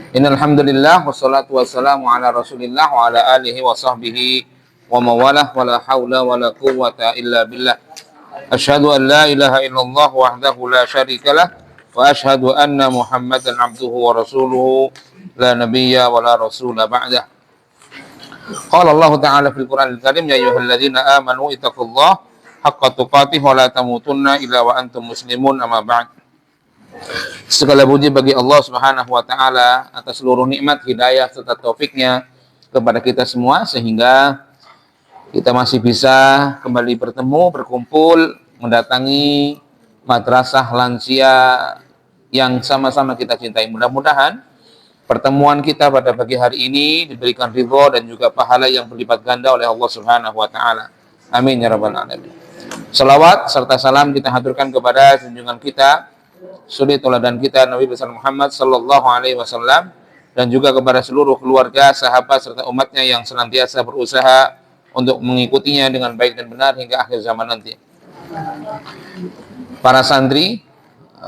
Innal hamdalillah wassalatu wassalamu ala Rasulillah wa ala alihi wa sahbihi wa mawalah wa la haula wa la quwwata illa billah. Asyhadu an la ilaha illallah wahdahu la syarikalah wa asyhadu anna Muhammadan abduhu wa rasuluhu la nabiyya wa la rasula ba'dah. Qala Allah ta'ala fil Qur'anil Karim ya ayyuhalladzina amanu ittaqullaha haqqa tuqatih wa la tamutunna illa wa antum muslimun amma ba'd. Segala puji bagi Allah Subhanahu wa taala atas seluruh nikmat, hidayah serta taufiknya kepada kita semua sehingga kita masih bisa kembali bertemu, berkumpul, mendatangi madrasah lansia yang sama-sama kita cintai. Mudah-mudahan pertemuan kita pada pagi hari ini diberikan ridho dan juga pahala yang berlipat ganda oleh Allah Subhanahu wa taala. Amin ya rabbal alamin. Salawat serta salam kita haturkan kepada junjungan kita, suri teladan kita Nabi besar Muhammad sallallahu alaihi wasallam, dan juga kepada seluruh keluarga, sahabat serta umatnya yang senantiasa berusaha untuk mengikutinya dengan baik dan benar hingga akhir zaman nanti. Para santri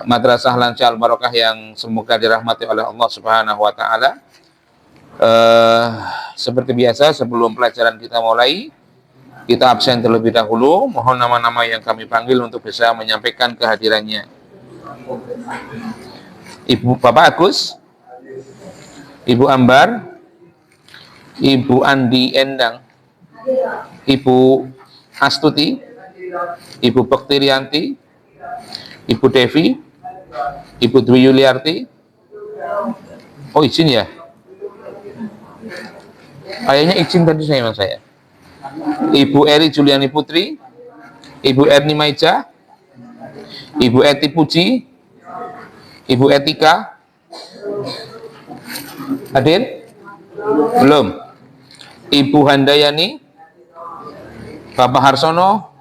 Madrasah Lansia Al Barokah yang semoga dirahmati oleh Allah Subhanahu wa taala. Seperti biasa sebelum pelajaran kita mulai, kita absen terlebih dahulu. Mohon nama-nama yang kami panggil untuk bisa menyampaikan kehadirannya. Ibu Bapak Agus, Ibu Ambar, Ibu Andi Endang, Ibu Astuti, Ibu Baktirianti, Ibu Devi, Ibu Dwi Yuliarti. Oh izin ya? Kayaknya izin tadi saya. Ibu Eri Juliani Putri, Ibu Erni Maija, Ibu Eti Puji, Ibu Etika. Hadir? Belum. Ibu Handayani, Bapak Harsono,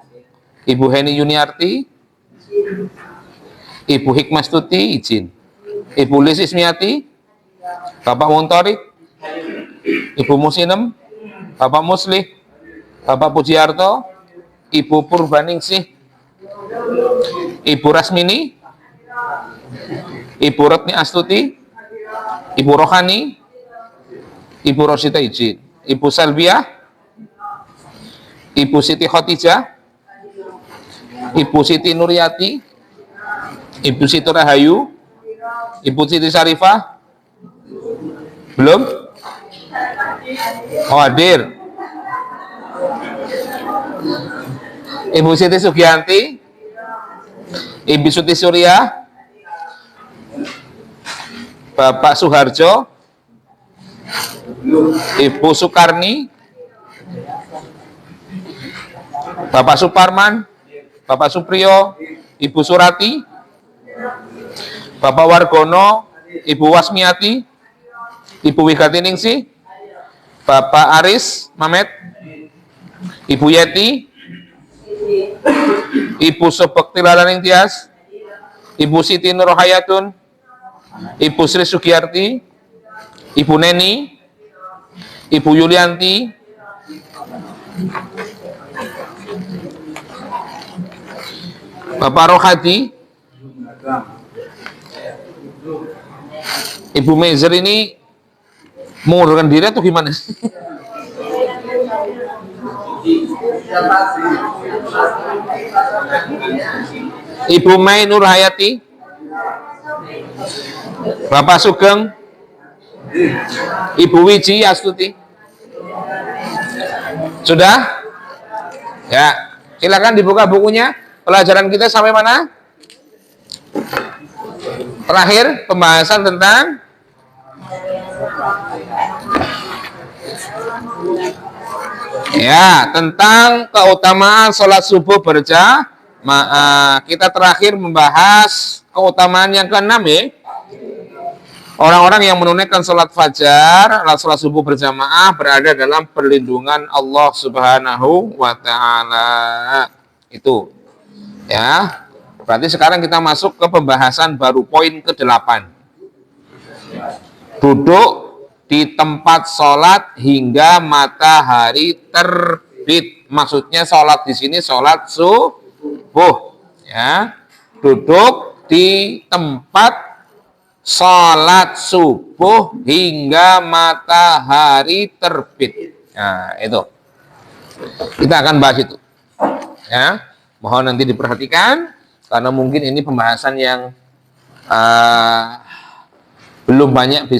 Ibu Heni Yuniarti, Ibu Hikmastuti izin, Ibu Lis Ismiati, Bapak Montorik, Ibu Musinem, Bapak Muslih, Bapak Pujiarto, Ibu Purbaningsih, Ibu Rasmini, Ibu Retni Astuti, Ibu Rohani, Ibu Rosita izin, Ibu Salbiah, Ibu Siti Khotijah, Ibu Siti Nuryati, Ibu Siti Rahayu, Ibu Siti Sarifah. Belum? Oh, hadir. Ibu Siti Sugianti, Ibu Suti Surya, Bapak Suharjo, Ibu Sukarni, Bapak Suparman, Bapak Supriyo, Ibu Surati, Bapak Wargono, Ibu Wasmiati, Ibu Wigatiningsih, Bapak Aris Mamet, Ibu Yeti, Ibu Sobekti Lalaning Tias, Ibu Siti Nurhayatun, Ibu Sri Sugiyarti, Ibu Neni, Ibu Yulianti, Bapak Rohadi, Ibu Mezer. Ini mengundurkan diri atau gimana? Ibu Mai Nurhayati, Bapak Sugeng, Ibu Wiji Astuti. Sudah? Ya, silakan dibuka bukunya. Pelajaran kita sampai mana? Terakhir pembahasan tentang tentang keutamaan sholat subuh berjamaah. Kita terakhir membahas keutamaan yang ke-6 ya. Orang-orang yang menunaikan sholat fajar, sholat subuh berjamaah berada dalam perlindungan Allah Subhanahu wa ta'ala. Itu ya. Berarti sekarang kita masuk ke pembahasan baru, poin ke-8. Duduk di tempat sholat hingga matahari terbit. Maksudnya sholat di sini sholat subuh ya. Duduk di tempat salat subuh hingga matahari terbit. Nah, itu. Kita akan bahas itu. Ya, mohon nanti diperhatikan karena mungkin ini pembahasan yang belum banyak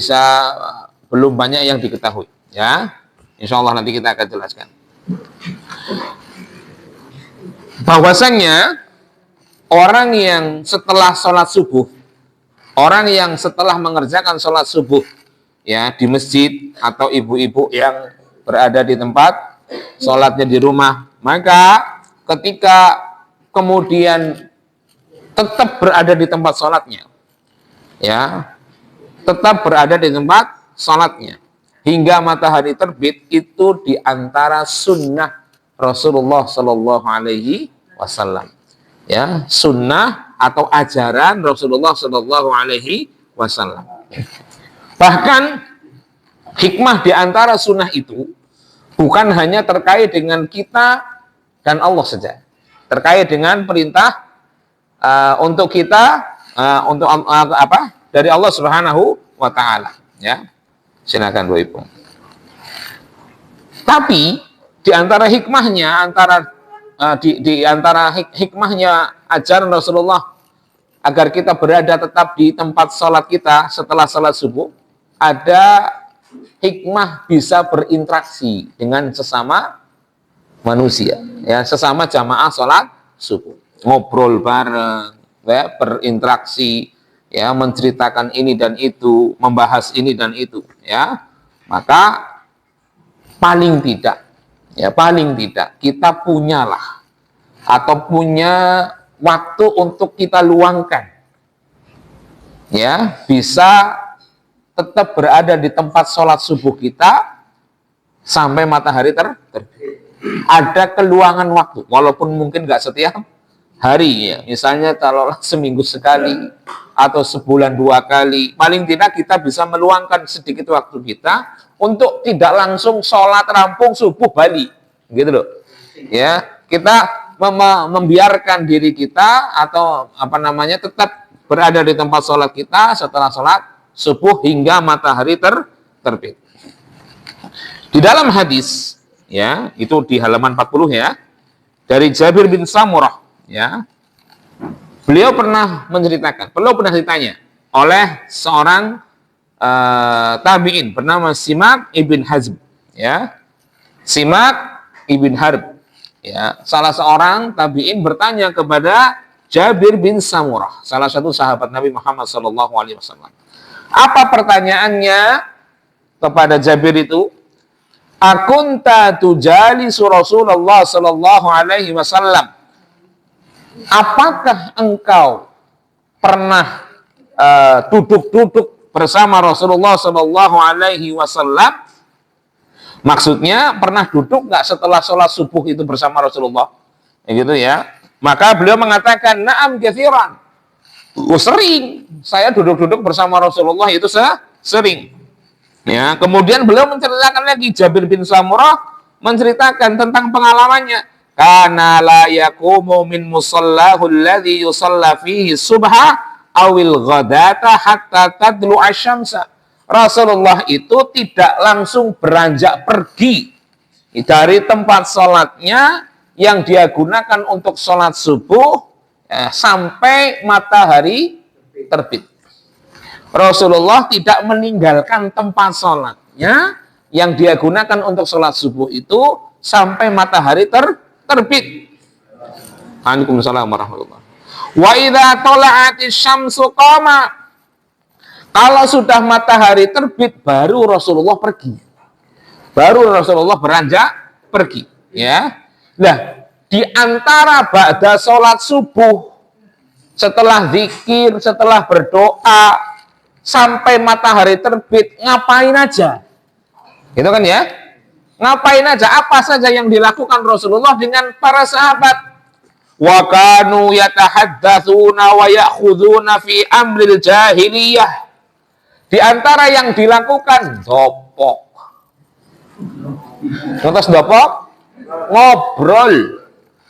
yang diketahui. Ya, insya Allah nanti kita akan jelaskan. Bahwasannya orang yang setelah sholat subuh, orang yang setelah mengerjakan sholat subuh, ya di masjid atau ibu-ibu yang berada di tempat sholatnya di rumah, maka ketika kemudian tetap berada di tempat sholatnya, ya tetap berada di tempat sholatnya hingga matahari terbit, itu di antara sunnah Rasulullah Shallallahu Alaihi Wasallam, ya sunnah atau ajaran Rasulullah Shallallahu Alaihi Wasallam. Bahkan hikmah di antara sunnah itu bukan hanya terkait dengan kita dan Allah saja, terkait dengan perintah untuk kita untuk dari Allah Subhanahu wa Ta'ala. Ya, silakan Bu Ibu. Tapi di antara hikmahnya, di antara hikmahnya ajaran Rasulullah agar kita berada tetap di tempat sholat kita setelah sholat subuh, ada hikmah bisa berinteraksi dengan sesama manusia, ya sesama jamaah sholat subuh, ngobrol bareng, ya, berinteraksi, ya menceritakan ini dan itu, membahas ini dan itu, ya maka paling tidak kita punyalah atau punya waktu untuk kita luangkan, ya bisa tetap berada di tempat sholat subuh kita sampai matahari terbit. Ada keluangan waktu, walaupun mungkin nggak setiap hari, ya misalnya kalau seminggu sekali atau sebulan 2 kali, paling tidak kita bisa meluangkan sedikit waktu kita untuk tidak langsung sholat rampung subuh balik, gitu loh. Ya, kita membiarkan diri kita atau tetap berada di tempat sholat kita setelah sholat subuh hingga matahari terbit. Di dalam hadis, ya itu di halaman 40 ya, dari Jabir bin Samurah, ya beliau pernah ditanya oleh seorang tabi'in bernama Simak ibn Hazm, ya Simak ibn Harb, ya salah seorang tabi'in bertanya kepada Jabir bin Samurah, salah satu sahabat Nabi Muhammad SAW. Apa pertanyaannya kepada Jabir itu? Akunta tujalisu Rasulullah Sallallahu Alaihi Wasallam. Apakah engkau pernah duduk-duduk bersama Rasulullah Sallallahu Alaihi Wasallam? Maksudnya pernah duduk nggak setelah sholat subuh itu bersama Rasulullah? Ya gitu ya. Maka beliau mengatakan, na'am katsiran. Sering. Saya duduk-duduk bersama Rasulullah itu sering. Ya, kemudian beliau menceritakan lagi, Jabir bin Samurah menceritakan tentang pengalamannya. Kana la yaqumu min musallahu alladhi yusalla fihi subha awil ghadata hatta tadlu asyamsa. Rasulullah itu tidak langsung beranjak pergi dari tempat sholatnya yang dia gunakan untuk sholat subuh sampai matahari terbit. Rasulullah tidak meninggalkan tempat sholatnya yang dia gunakan untuk sholat subuh itu sampai matahari terbit. Waalaikumsalam warahmatullahi wabarakatuh. Wa idza tala'atis syamsu qama. Kalau sudah matahari terbit baru Rasulullah pergi. Baru Rasulullah beranjak pergi, ya. Nah, di antara ba'da sholat subuh, setelah zikir, setelah berdoa sampai matahari terbit, ngapain aja? Gitu kan ya? Ngapain aja? Apa saja yang dilakukan Rasulullah dengan para sahabat? Wa kanu yatahaddatsuna wa ya'khuduna fi amril jahiliyah. Di antara yang dilakukan dopok. Terus dopok? Ngobrol.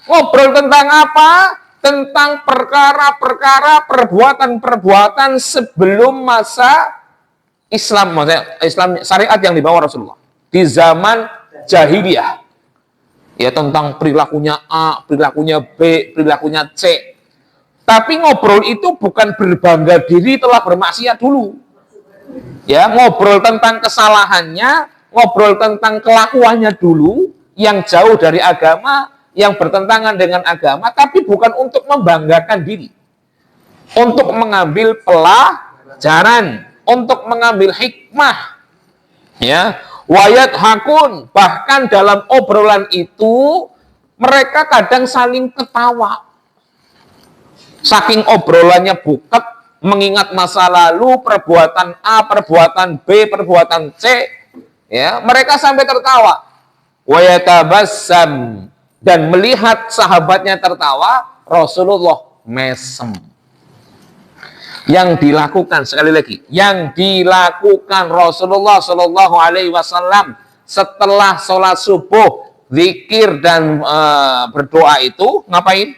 Ngobrol tentang apa? tentang perkara-perkara perbuatan-perbuatan sebelum masa Islam, maksudnya Islam syariat yang dibawa Rasulullah di zaman jahiliyah. Ya, tentang perilakunya A, perilakunya B, perilakunya C. Tapi ngobrol itu bukan berbangga diri telah bermaksiat dulu. Ya, ngobrol tentang kesalahannya, ngobrol tentang kelakuannya dulu yang jauh dari agama, yang bertentangan dengan agama, tapi bukan untuk membanggakan diri. Untuk mengambil pelajaran, untuk mengambil hikmah. Ya, wayat hakun, bahkan dalam obrolan itu mereka kadang saling ketawa. Saking obrolannya buket, mengingat masa lalu, perbuatan A, perbuatan B, perbuatan C, ya, mereka sampai tertawa. Wayatabassam, dan melihat sahabatnya tertawa, Rasulullah mesem. Yang dilakukan, sekali lagi, yang dilakukan Rasulullah Shallallahu Alaihi Wasallam setelah sholat subuh, zikir dan berdoa itu ngapain?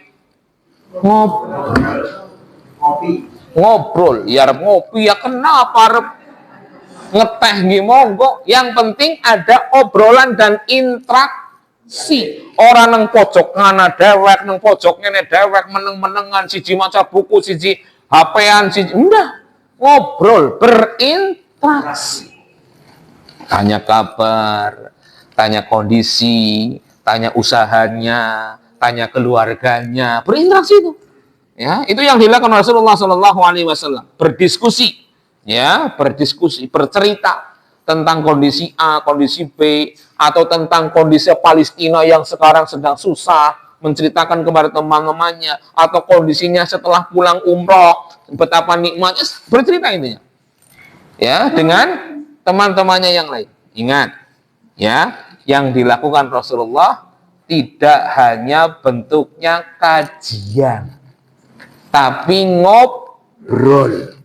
Ngobrol. Ya ngopi ya kenapa? Ngeteh monggo. Yang penting ada obrolan dan interaksi. Orang nang pojok ngana dewek, nang pojok ngene dewek, meneng-menengan, siji maca buku, siji HP-an, siji udah ngobrol, berinteraksi. Tanya kabar, tanya kondisi, tanya usahanya, tanya keluarganya, berinteraksi itu. Ya, itu yang dilakukan Rasulullah Shallallahu Alaihi Wasallam. Berdiskusi, ya, berdiskusi, bercerita tentang kondisi A, kondisi B, atau tentang kondisi Palestina yang sekarang sedang susah, menceritakan kepada teman-temannya, atau kondisinya setelah pulang umroh, betapa nikmatnya, bercerita intinya. Ya, dengan teman-temannya yang lain. Ingat, ya, yang dilakukan Rasulullah tidak hanya bentuknya kajian, tapi ngobrol.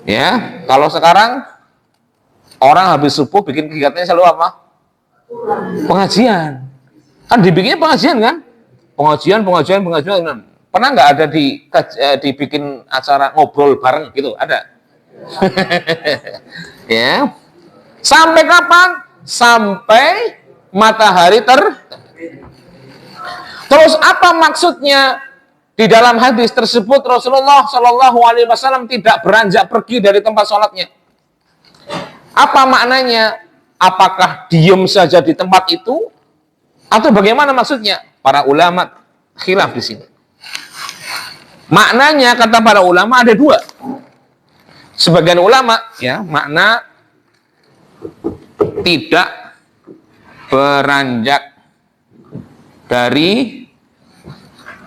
Ya, kalau sekarang orang habis subuh bikin kegiatannya selalu apa? Pengajian. Kan dibikinnya pengajian kan? Pengajian. Pernah nggak ada dibikin acara ngobrol bareng gitu? Ada? Ya. Sampai kapan? Sampai matahari Terus apa maksudnya? Di dalam hadis tersebut Rasulullah Shallallahu Alaihi Wasallam tidak beranjak pergi dari tempat sholatnya. Apa maknanya? Apakah diem saja di tempat itu? Atau bagaimana maksudnya? Para ulama khilaf di sini. Maknanya kata para ulama ada dua. Sebagian ulama ya makna tidak beranjak dari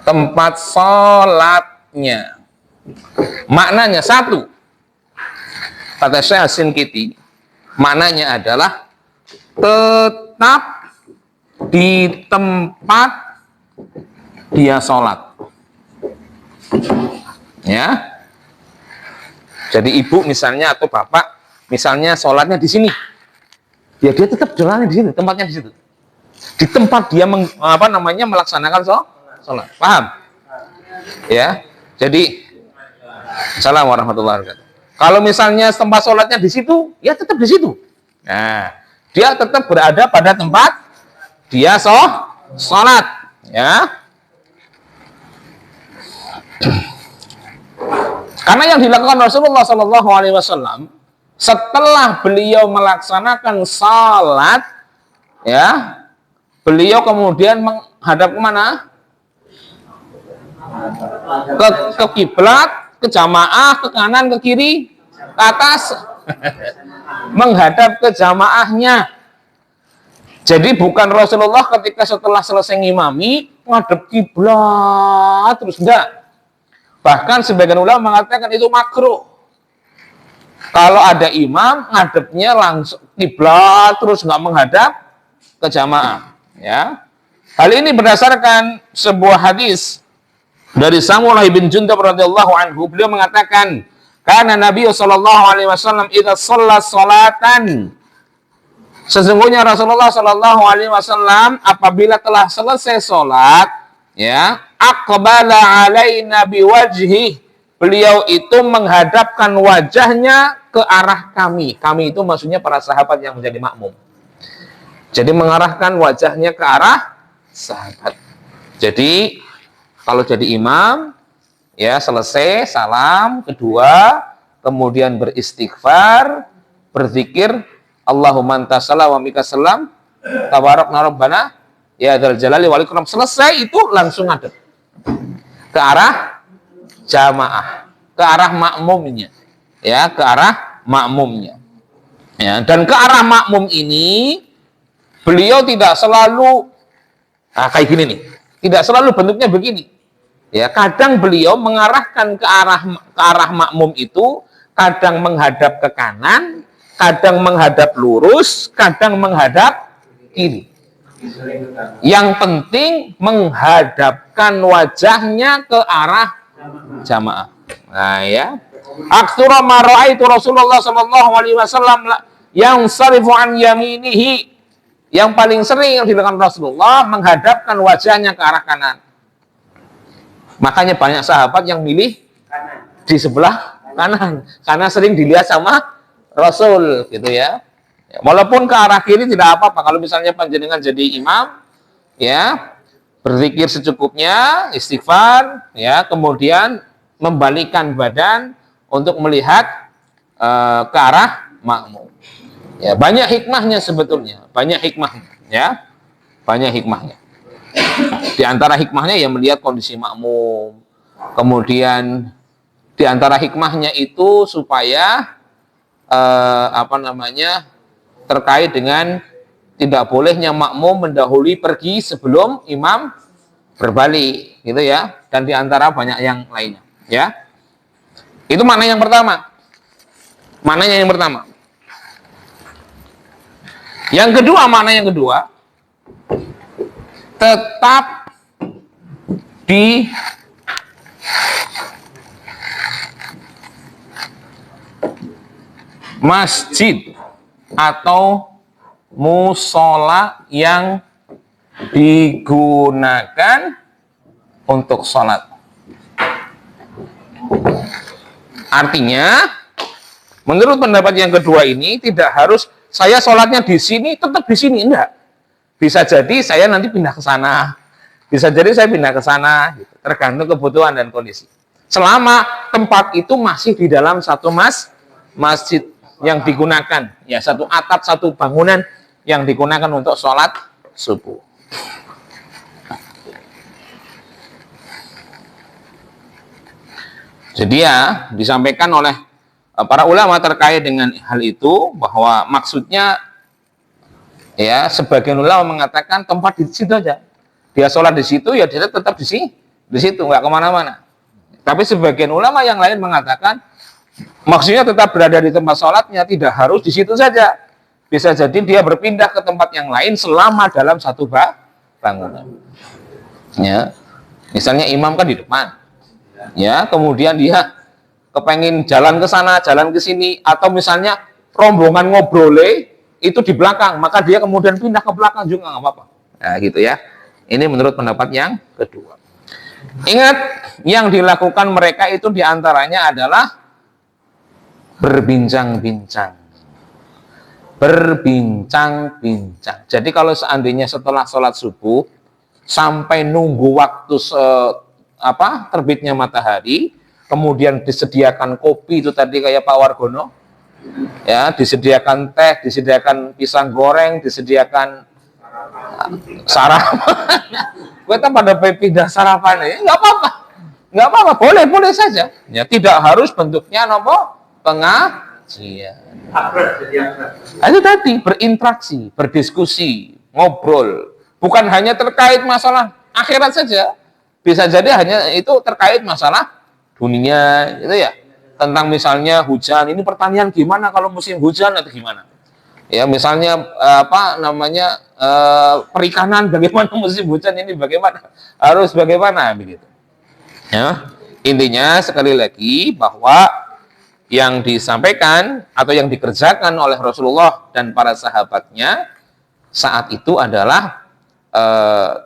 tempat sholatnya. Maknanya satu, kata Syekh As-Sinkiti, maknanya adalah tetap di tempat dia sholat. Ya, jadi ibu misalnya atau bapak misalnya sholatnya di sini, ya dia tetap jalannya di sini, tempatnya di situ, di tempat dia melaksanakan sholat. Paham? Ya, jadi Assalamualaikum warahmatullahi wabarakatuh. Kalau misalnya tempat sholatnya di situ, ya tetap di situ. Nah, dia tetap berada pada tempat dia sholat. Ya. Karena yang dilakukan Rasulullah Shallallahu Alaihi Wasallam setelah beliau melaksanakan salat, ya, beliau kemudian menghadap kemana? Ke kiblat, ke jamaah, ke kanan, ke kiri, ke atas, menghadap ke jamaahnya. Jadi bukan Rasulullah ketika setelah selesai ngimami ngadep kiblat terus enggak. Bahkan sebagian ulama mengatakan itu makruh. Kalau ada imam ngadepnya langsung kiblat terus nggak menghadap ke jamaah, ya. Hal ini berdasarkan sebuah hadis dari Samurah bin Jundab radhiyallahu anhu. Beliau mengatakan, "Kana Nabi sallallahu alaihi wasallam idza shalla sholatan." Sesungguhnya Rasulullah sallallahu alaihi wasallam apabila telah selesai sholat, ya, aqbala alaina biwajhi, beliau itu menghadapkan wajahnya ke arah kami. Kami itu maksudnya para sahabat yang menjadi makmum. Jadi mengarahkan wajahnya ke arah sahabat. Jadi kalau jadi imam, ya selesai salam kedua, kemudian beristighfar, berzikir, Allahumma anta salam wa minka salam, tabarakna rabbana ya dzal jalali wal ikram. Selesai itu langsung ngadep ke arah jamaah, ke arah makmumnya, ya, ke arah makmumnya, ya. Dan ke arah makmum ini beliau tidak selalu kayak gini nih, tidak selalu bentuknya begini, ya. Kadang beliau mengarahkan ke arah makmum itu, kadang menghadap ke kanan, kadang menghadap lurus, kadang menghadap kiri. Yang penting menghadapkan wajahnya ke arah jamaah. Nah, ya. Aktsura ma ra'aitu Rasulullah sallallahu alaihi wasallam yang sarifu an yaminihi. Yang paling sering yang dilakukan Rasulullah menghadapkan wajahnya ke arah kanan. Makanya banyak sahabat yang milih di sebelah kanan karena sering dilihat sama Rasul, gitu ya. Walaupun ke arah kiri tidak apa-apa kalau misalnya panjenengan jadi imam, ya, berzikir secukupnya, istighfar, ya, kemudian membalikkan badan untuk melihat ke arah makmum. Ya, banyak hikmahnya sebetulnya, banyak hikmahnya, ya, banyak hikmahnya. Di antara hikmahnya ya melihat kondisi makmum. Kemudian di antara hikmahnya itu supaya terkait dengan tidak bolehnya makmum mendahului pergi sebelum imam berbalik, gitu ya. Dan di antara banyak yang lainnya, ya. Itu makna yang pertama. Maknanya yang pertama. Yang kedua, makna yang kedua, tetap di masjid atau musola yang digunakan untuk sholat. Artinya, menurut pendapat yang kedua ini tidak harus saya sholatnya di sini, tetap di sini, enggak. Bisa jadi saya nanti pindah ke sana, bisa jadi saya pindah ke sana, gitu. Tergantung kebutuhan dan kondisi. Selama tempat itu masih di dalam satu masjid yang digunakan, ya, satu atap, satu bangunan yang digunakan untuk sholat subuh. Jadi ya, disampaikan oleh para ulama terkait dengan hal itu, bahwa maksudnya, ya, sebagian ulama mengatakan tempat di situ aja. Dia sholat di situ, ya dia tetap di situ, nggak kemana-mana. Tapi sebagian ulama yang lain mengatakan, maksudnya tetap berada di tempat sholatnya, tidak harus di situ saja. Bisa jadi dia berpindah ke tempat yang lain selama dalam satu bangunan. Ya, misalnya imam kan di depan, ya, kemudian dia kepengen jalan ke sana, jalan ke sini, atau misalnya rombongan ngobrole itu di belakang, maka dia kemudian pindah ke belakang juga nggak apa-apa. Nah, gitu ya. Ini menurut pendapat yang kedua. Ingat, yang dilakukan mereka itu diantaranya adalah berbincang-bincang. Berbincang-bincang. Jadi kalau seandainya setelah sholat subuh sampai nunggu waktu terbitnya matahari, kemudian disediakan kopi itu tadi kayak Pak Wargono, ya, disediakan teh, disediakan pisang goreng, disediakan sarapan. Kita pada pindah sarapan, ya nggak apa-apa, nggak apa-apa, boleh saja. Ya, tidak harus bentuknya pengajian. Itu tadi berinteraksi, berdiskusi, ngobrol, bukan hanya terkait masalah akhirat saja, bisa jadi hanya itu terkait masalah dunia, gitu ya. Tentang misalnya hujan, ini pertanian gimana kalau musim hujan atau gimana? Ya, misalnya perikanan bagaimana musim hujan ini, bagaimana harus bagaimana begitu. Ya, intinya sekali lagi bahwa yang disampaikan atau yang dikerjakan oleh Rasulullah dan para sahabatnya saat itu adalah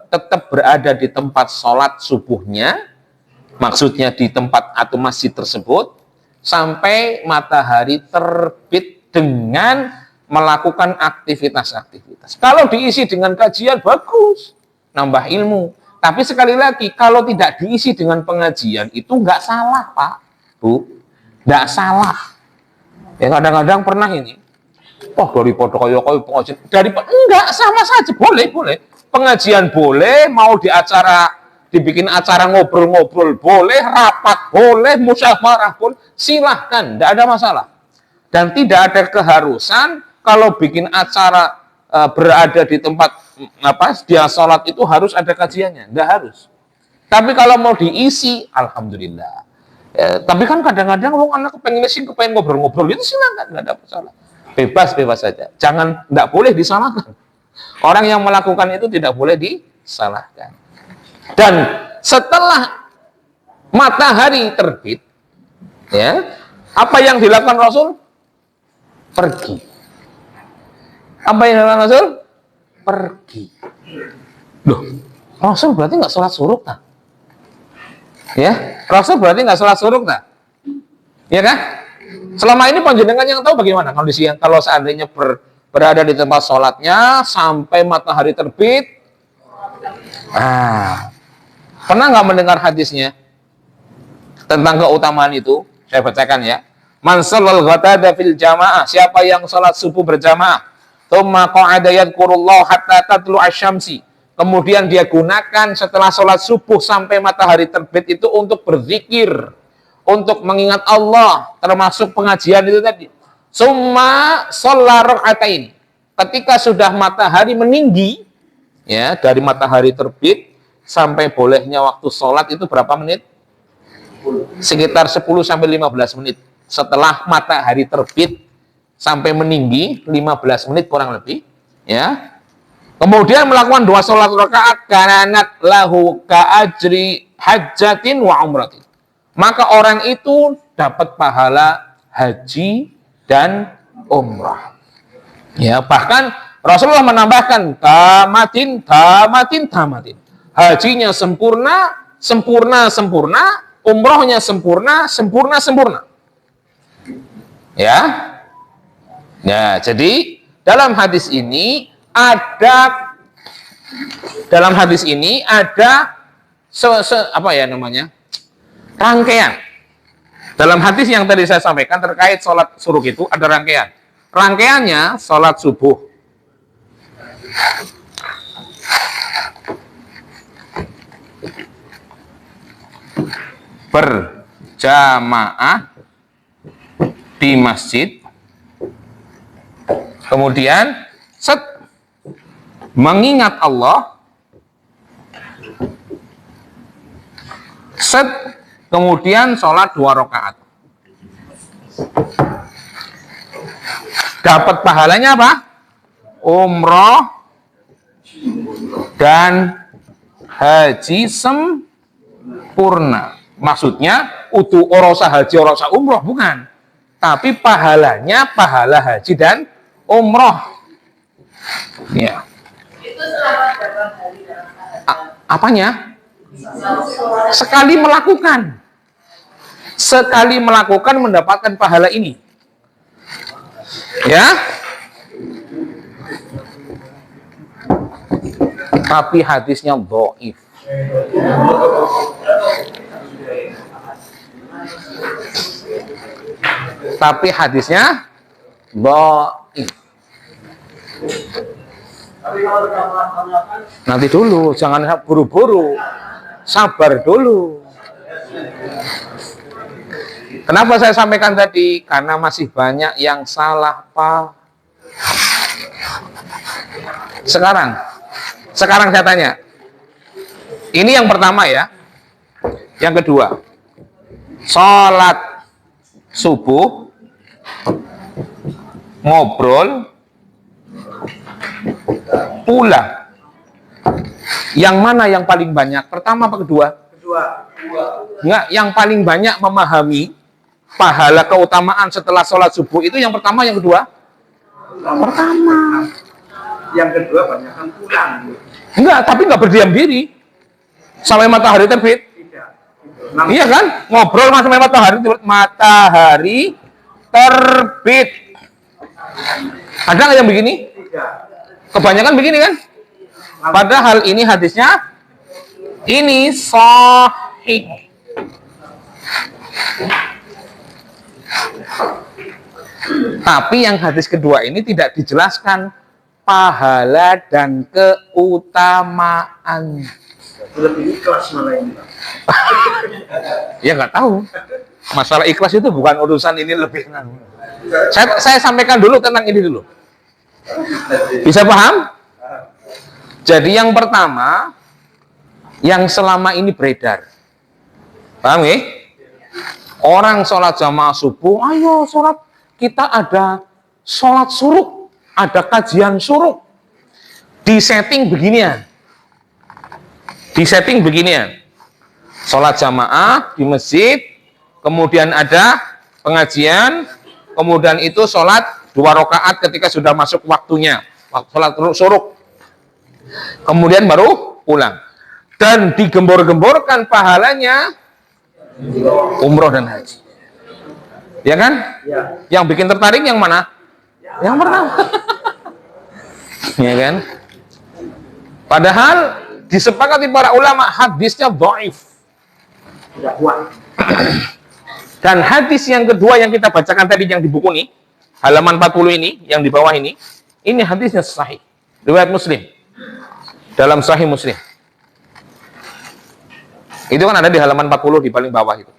tetap berada di tempat sholat subuhnya, maksudnya di tempat atau masjid tersebut, sampai matahari terbit dengan melakukan aktivitas-aktivitas. Kalau diisi dengan kajian, bagus, nambah ilmu. Tapi sekali lagi, kalau tidak diisi dengan pengajian, itu nggak salah, Pak, Bu. Nggak salah. Ya kadang-kadang pernah ini, daripada koyo-koyo pengajian, enggak, sama saja, boleh. Pengajian boleh, mau dibikin acara ngobrol-ngobrol boleh, rapat boleh, musyawarah pun silahkan, tidak ada masalah. Dan tidak ada keharusan kalau bikin acara berada di tempat dia sholat itu harus ada kajiannya, tidak harus. Tapi kalau mau diisi, alhamdulillah. Tapi kan kadang-kadang anak kepengen ngobrol-ngobrol itu silahkan, tidak ada masalah. Bebas saja. Jangan, tidak boleh disalahkan. Orang yang melakukan itu tidak boleh disalahkan. Dan setelah matahari terbit, ya, apa yang dilakukan Rasul? Pergi. Apa yang dilakukan Rasul? Pergi. Loh, Rasul berarti nggak sholat suruh, tak? Ya, Rasul berarti nggak sholat suruh, tak? Ya kan? Selama ini panjenengan yang tahu bagaimana kondisi yang kalau seandainya berada di tempat sholatnya sampai matahari terbit. Pernah nggak mendengar hadisnya tentang keutamaan itu? Saya bacakan ya. Man shallal ghadata fil jamaah, siapa yang sholat subuh berjamaah, tsumma qa'ada yadhkurullah hatta tatlu asy-syamsi, kemudian dia gunakan setelah sholat subuh sampai matahari terbit itu untuk berzikir, untuk mengingat Allah, termasuk pengajian itu tadi. Summa shalla raka'atain. Ketika sudah matahari meninggi, ya, dari matahari terbit sampai bolehnya waktu sholat itu berapa menit? Sekitar 10 sampai 15 menit. Setelah matahari terbit sampai meninggi 15 menit kurang lebih, ya. Kemudian melakukan 2 sholat rakaat, kanat lahu ka'ajri hajjatin wa umratin. Maka orang itu dapat pahala haji dan umrah. Ya, bahkan Rasulullah menambahkan tamatin. Hajinya sempurna, umrohnya sempurna. Ya. Ya, jadi dalam hadis ini ada rangkaian. Dalam hadis yang tadi saya sampaikan terkait sholat suruh itu ada rangkaian. Rangkaiannya sholat subuh, berjamaah di masjid, kemudian mengingat Allah, kemudian sholat 2 rakaat. Dapat pahalanya apa? Umroh dan haji sempurna. Maksudnya orosa haji, orosa umroh, bukan. Tapi pahalanya pahala haji dan umroh. Ya. Itu selama berapa hari? Apanya? Sekali melakukan mendapatkan pahala ini. Ya. Tapi hadisnya dhaif. Nanti dulu, jangan buru-buru. Sabar dulu. Kenapa saya sampaikan tadi? Karena masih banyak yang salah, Pak. Sekarang saya tanya. Ini yang pertama ya. Yang kedua, sholat subuh, ngobrol, pulang. Yang mana yang paling banyak? Pertama apa kedua? Enggak, yang paling banyak memahami pahala keutamaan setelah sholat subuh itu yang pertama, yang kedua? Pertama. Yang kedua banyak kan pulang. Enggak, tapi enggak berdiam diri sampai matahari terbit. Tidak. Iya kan? Ngobrol sampai matahari terbit. Ada nggak yang begini? Tidak. Kebanyakan begini kan? Padahal ini hadisnya ini sahih. Tapi yang hadis kedua ini tidak dijelaskan pahala dan keutamaan. Lebih ikhlas malah ini. Ya nggak tahu. Masalah ikhlas itu bukan urusan ini lebih. Saya sampaikan dulu tentang ini dulu. Bisa paham? Jadi yang pertama, yang selama ini beredar. Paham ya? Orang sholat jamaah subuh, ayo sholat. Kita ada sholat suruk, ada kajian suruk. Di setting beginian. Sholat jamaah di masjid, kemudian ada pengajian, kemudian itu sholat 2 rakaat ketika sudah masuk waktunya, sholat suruk. Kemudian baru pulang. Dan digembor-gemborkan pahalanya umroh dan haji. Ya kan? Ya. Yang bikin tertarik yang mana? Yang pertama. Ya kan? Padahal disepakati para ulama hadisnya dhaif. Tidak kuat. Dan hadis yang kedua yang kita bacakan tadi yang di buku ini, halaman 40 ini, yang di bawah ini hadisnya sahih. Riwayat Muslim. Dalam Sahih Muslim. Itu kan ada di halaman 40 di paling bawah itu.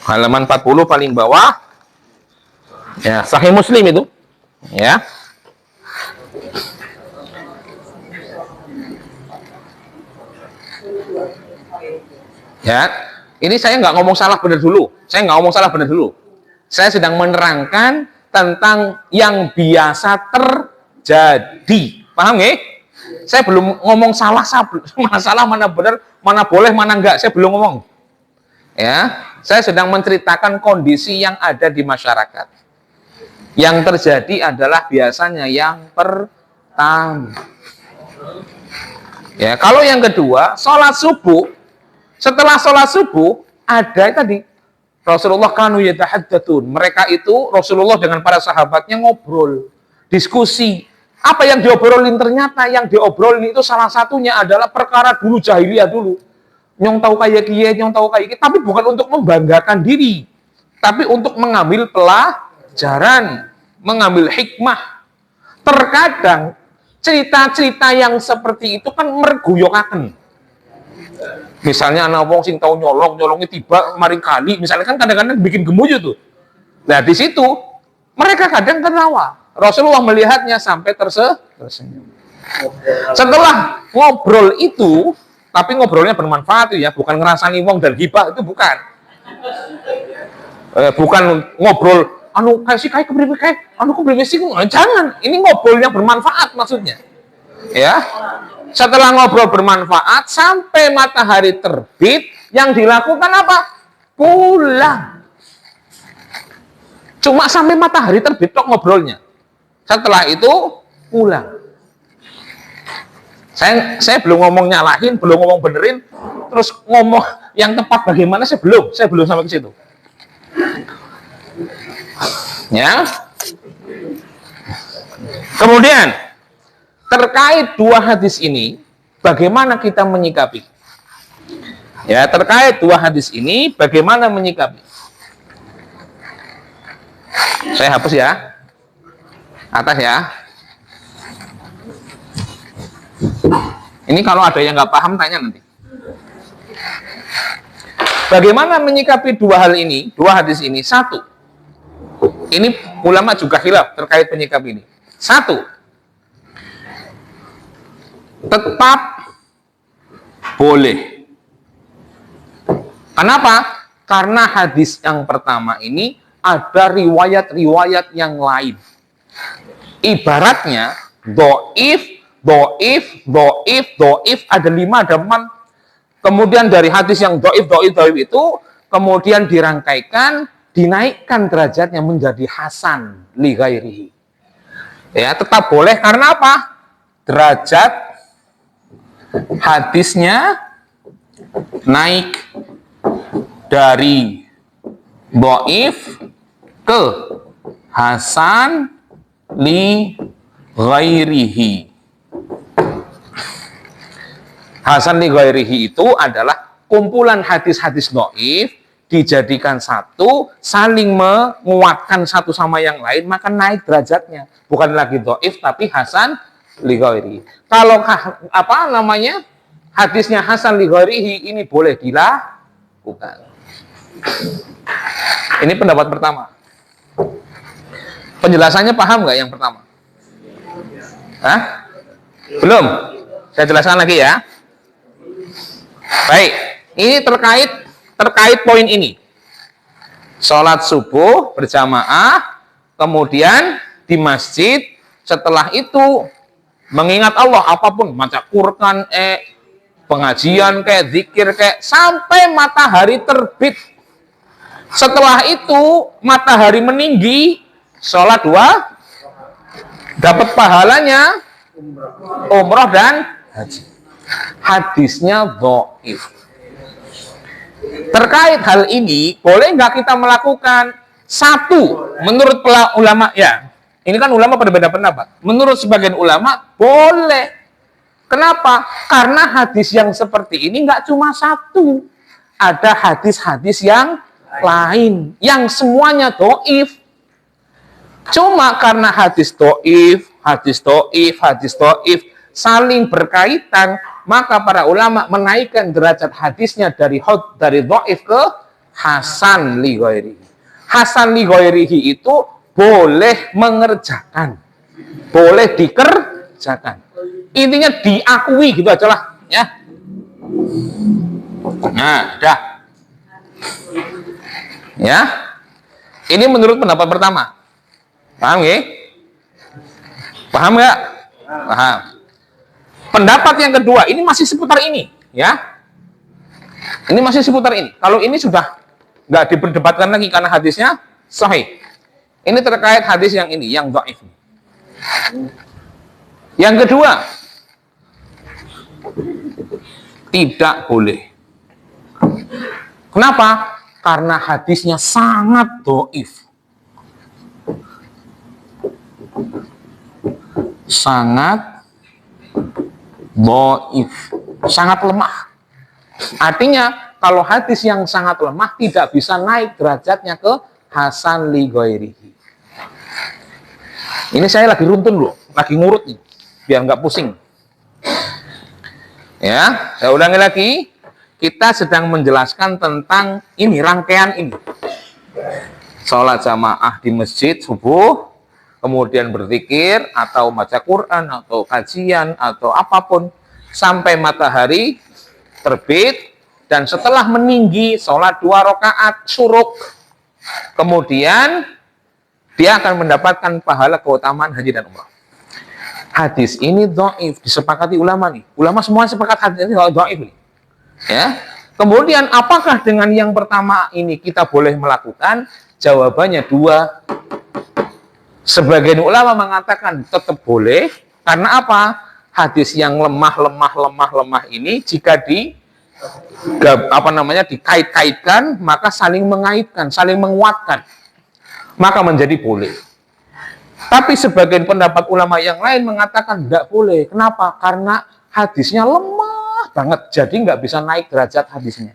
Halaman 40 paling bawah. Ya, Sahih Muslim itu. Ya. Ya. Ini saya nggak ngomong salah benar dulu. Saya sedang menerangkan tentang yang biasa terjadi. Paham nggak? Saya belum ngomong salah, mana salah, mana benar, mana boleh, mana enggak. Saya belum ngomong. Ya, saya sedang menceritakan kondisi yang ada di masyarakat. Yang terjadi adalah biasanya yang pertama. Ya, kalau yang kedua, sholat subuh. Setelah sholat subuh, ada tadi Rasulullah kanu yatahaddatsun. Mereka itu Rasulullah dengan para sahabatnya ngobrol, diskusi. Apa yang diobrolin? Ternyata yang diobrolin itu salah satunya adalah perkara dulu jahiliyah dulu. Nyong tahu kayak kiye, nyong tahu kayak kiye, tapi bukan untuk membanggakan diri, tapi untuk mengambil pelajaran, mengambil hikmah. Terkadang cerita-cerita yang seperti itu kan merguyokaken. Misalnya anak wong sing tahu nyolongnya tiba maring kali, misalnya kan kadang-kadang bikin gemuju tuh. Nah di situ mereka kadang ketawa. Rasulullah melihatnya sampai tersenyum. Setelah ngobrol itu, tapi ngobrolnya bermanfaat ya, bukan ngerasani wong dan hibah, itu bukan. Bukan ngobrol anu kayak kepriwe kayak anu kepriwe sih, jangan. Ini ngobrol yang bermanfaat maksudnya. Ya. Setelah ngobrol bermanfaat sampai matahari terbit, yang dilakukan apa? Pulang. Cuma sampai matahari terbit tok ngobrolnya. Setelah itu pulang. Saya belum ngomong nyalahin, belum ngomong benerin, terus ngomong yang tepat bagaimana saya belum sampai ke situ. Ya. Kemudian terkait 2 hadis ini, bagaimana kita menyikapi? Ya, terkait 2 hadis ini, bagaimana menyikapi? Saya hapus ya. Atas ya. Ini kalau ada yang nggak paham tanya nanti. Bagaimana menyikapi 2 hal ini, 2 hadis ini? 1. Ini ulama juga khilaf terkait penyikap ini. 1. Tetap boleh. Kenapa? Karena hadis yang pertama ini ada riwayat-riwayat yang lain. Ibaratnya doif ada 5 ada 6. Kemudian dari hadis yang doif itu kemudian dirangkaikan, dinaikkan derajatnya menjadi hasan li ghairihi. Ya, tetap boleh karena apa? Derajat hadisnya naik dari dhaif ke hasan li ghairihi. Hasan li ghairihi itu adalah kumpulan hadis-hadis dhaif dijadikan satu, saling menguatkan satu sama yang lain, maka naik derajatnya. Bukan lagi dhaif tapi hasan li ghairihi. Kalau apa namanya? Hadisnya hasan li ghairihi ini boleh dilakukan. Ini pendapat pertama. Penjelasannya paham nggak yang pertama? Hah? Belum? Saya jelaskan lagi ya. Baik, ini terkait poin ini. Sholat subuh berjamaah, kemudian di masjid, setelah itu mengingat Allah apapun, baca Quran, pengajian kayak zikir kayak sampai matahari terbit. Setelah itu matahari meninggi, sholat 2, dapat pahalanya umroh dan haji. Hadisnya dhaif. Terkait hal ini, boleh nggak kita melakukan? Satu, menurut ulama ya, ini kan ulama berbeda pendapat. Menurut sebagian ulama boleh. Kenapa? Karena hadis yang seperti ini nggak cuma satu, ada hadis-hadis yang lain yang semuanya dhaif. Cuma karena hadis dhaif saling berkaitan, maka para ulama menaikkan derajat hadisnya dari dhaif ke hasan li ghairihi. Hasan li ghairihi itu boleh mengerjakan, boleh dikerjakan. Intinya diakui gitu aja lah ya. Nah, dah. Ya. Ini menurut pendapat pertama. Paham nggih? Paham nggak? Paham. Pendapat yang kedua, ini masih seputar ini, ya. Ini masih seputar ini. Kalau ini sudah nggak diperdebatkan lagi karena hadisnya sahih. Ini terkait hadis yang ini, yang dhaif. Yang kedua, tidak boleh. Kenapa? Karena hadisnya sangat dhaif. Sangat dhaif, sangat lemah. Artinya, kalau hadis yang sangat lemah tidak bisa naik derajatnya ke hasan li ghairihi. Ini saya lagi runtun loh, lagi ngurut nih, biar nggak pusing. Ya, saya ulangi lagi. Kita sedang menjelaskan tentang ini, rangkaian ini. Sholat jamaah di masjid subuh, kemudian berzikir, atau baca Quran, atau kajian, atau apapun, sampai matahari terbit, dan setelah meninggi, sholat 2 rakaat syuruk. Kemudian, dia akan mendapatkan pahala keutamaan haji dan umrah. Hadis ini dhaif, disepakati ulama nih. Ulama semua sepakat hadis ini dhaif nih. Ya. Kemudian apakah dengan yang pertama ini kita boleh melakukan? Jawabannya 2. Sebagian ulama mengatakan tetap boleh. Karena apa? Hadis yang lemah ini jika dikait-kaitkan, maka saling mengaitkan, saling menguatkan. Maka menjadi boleh. Tapi sebagian pendapat ulama yang lain mengatakan tidak boleh. Kenapa? Karena hadisnya lemah banget, jadi nggak bisa naik derajat hadisnya.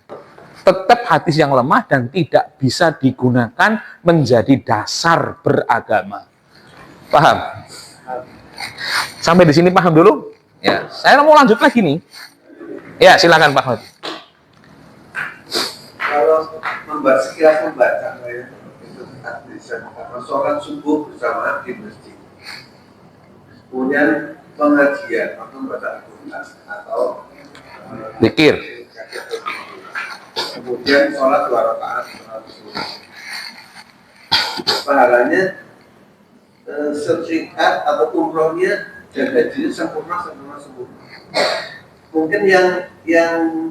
Tetap hadis yang lemah dan tidak bisa digunakan menjadi dasar beragama. Paham? Sampai di sini paham dulu? Ya, saya mau lanjut lagi nih. Ya, silakan Pak Hadi. Kalau membaca ya, itu hadis sholat subuh bersama di masjid. Kemudian pengajian atau membaca Al-Quran atau Zikir. Kemudian sholat 2 rakaat pahalanya sertifikat atau umrohnya dan hajinya sempurna. Mungkin yang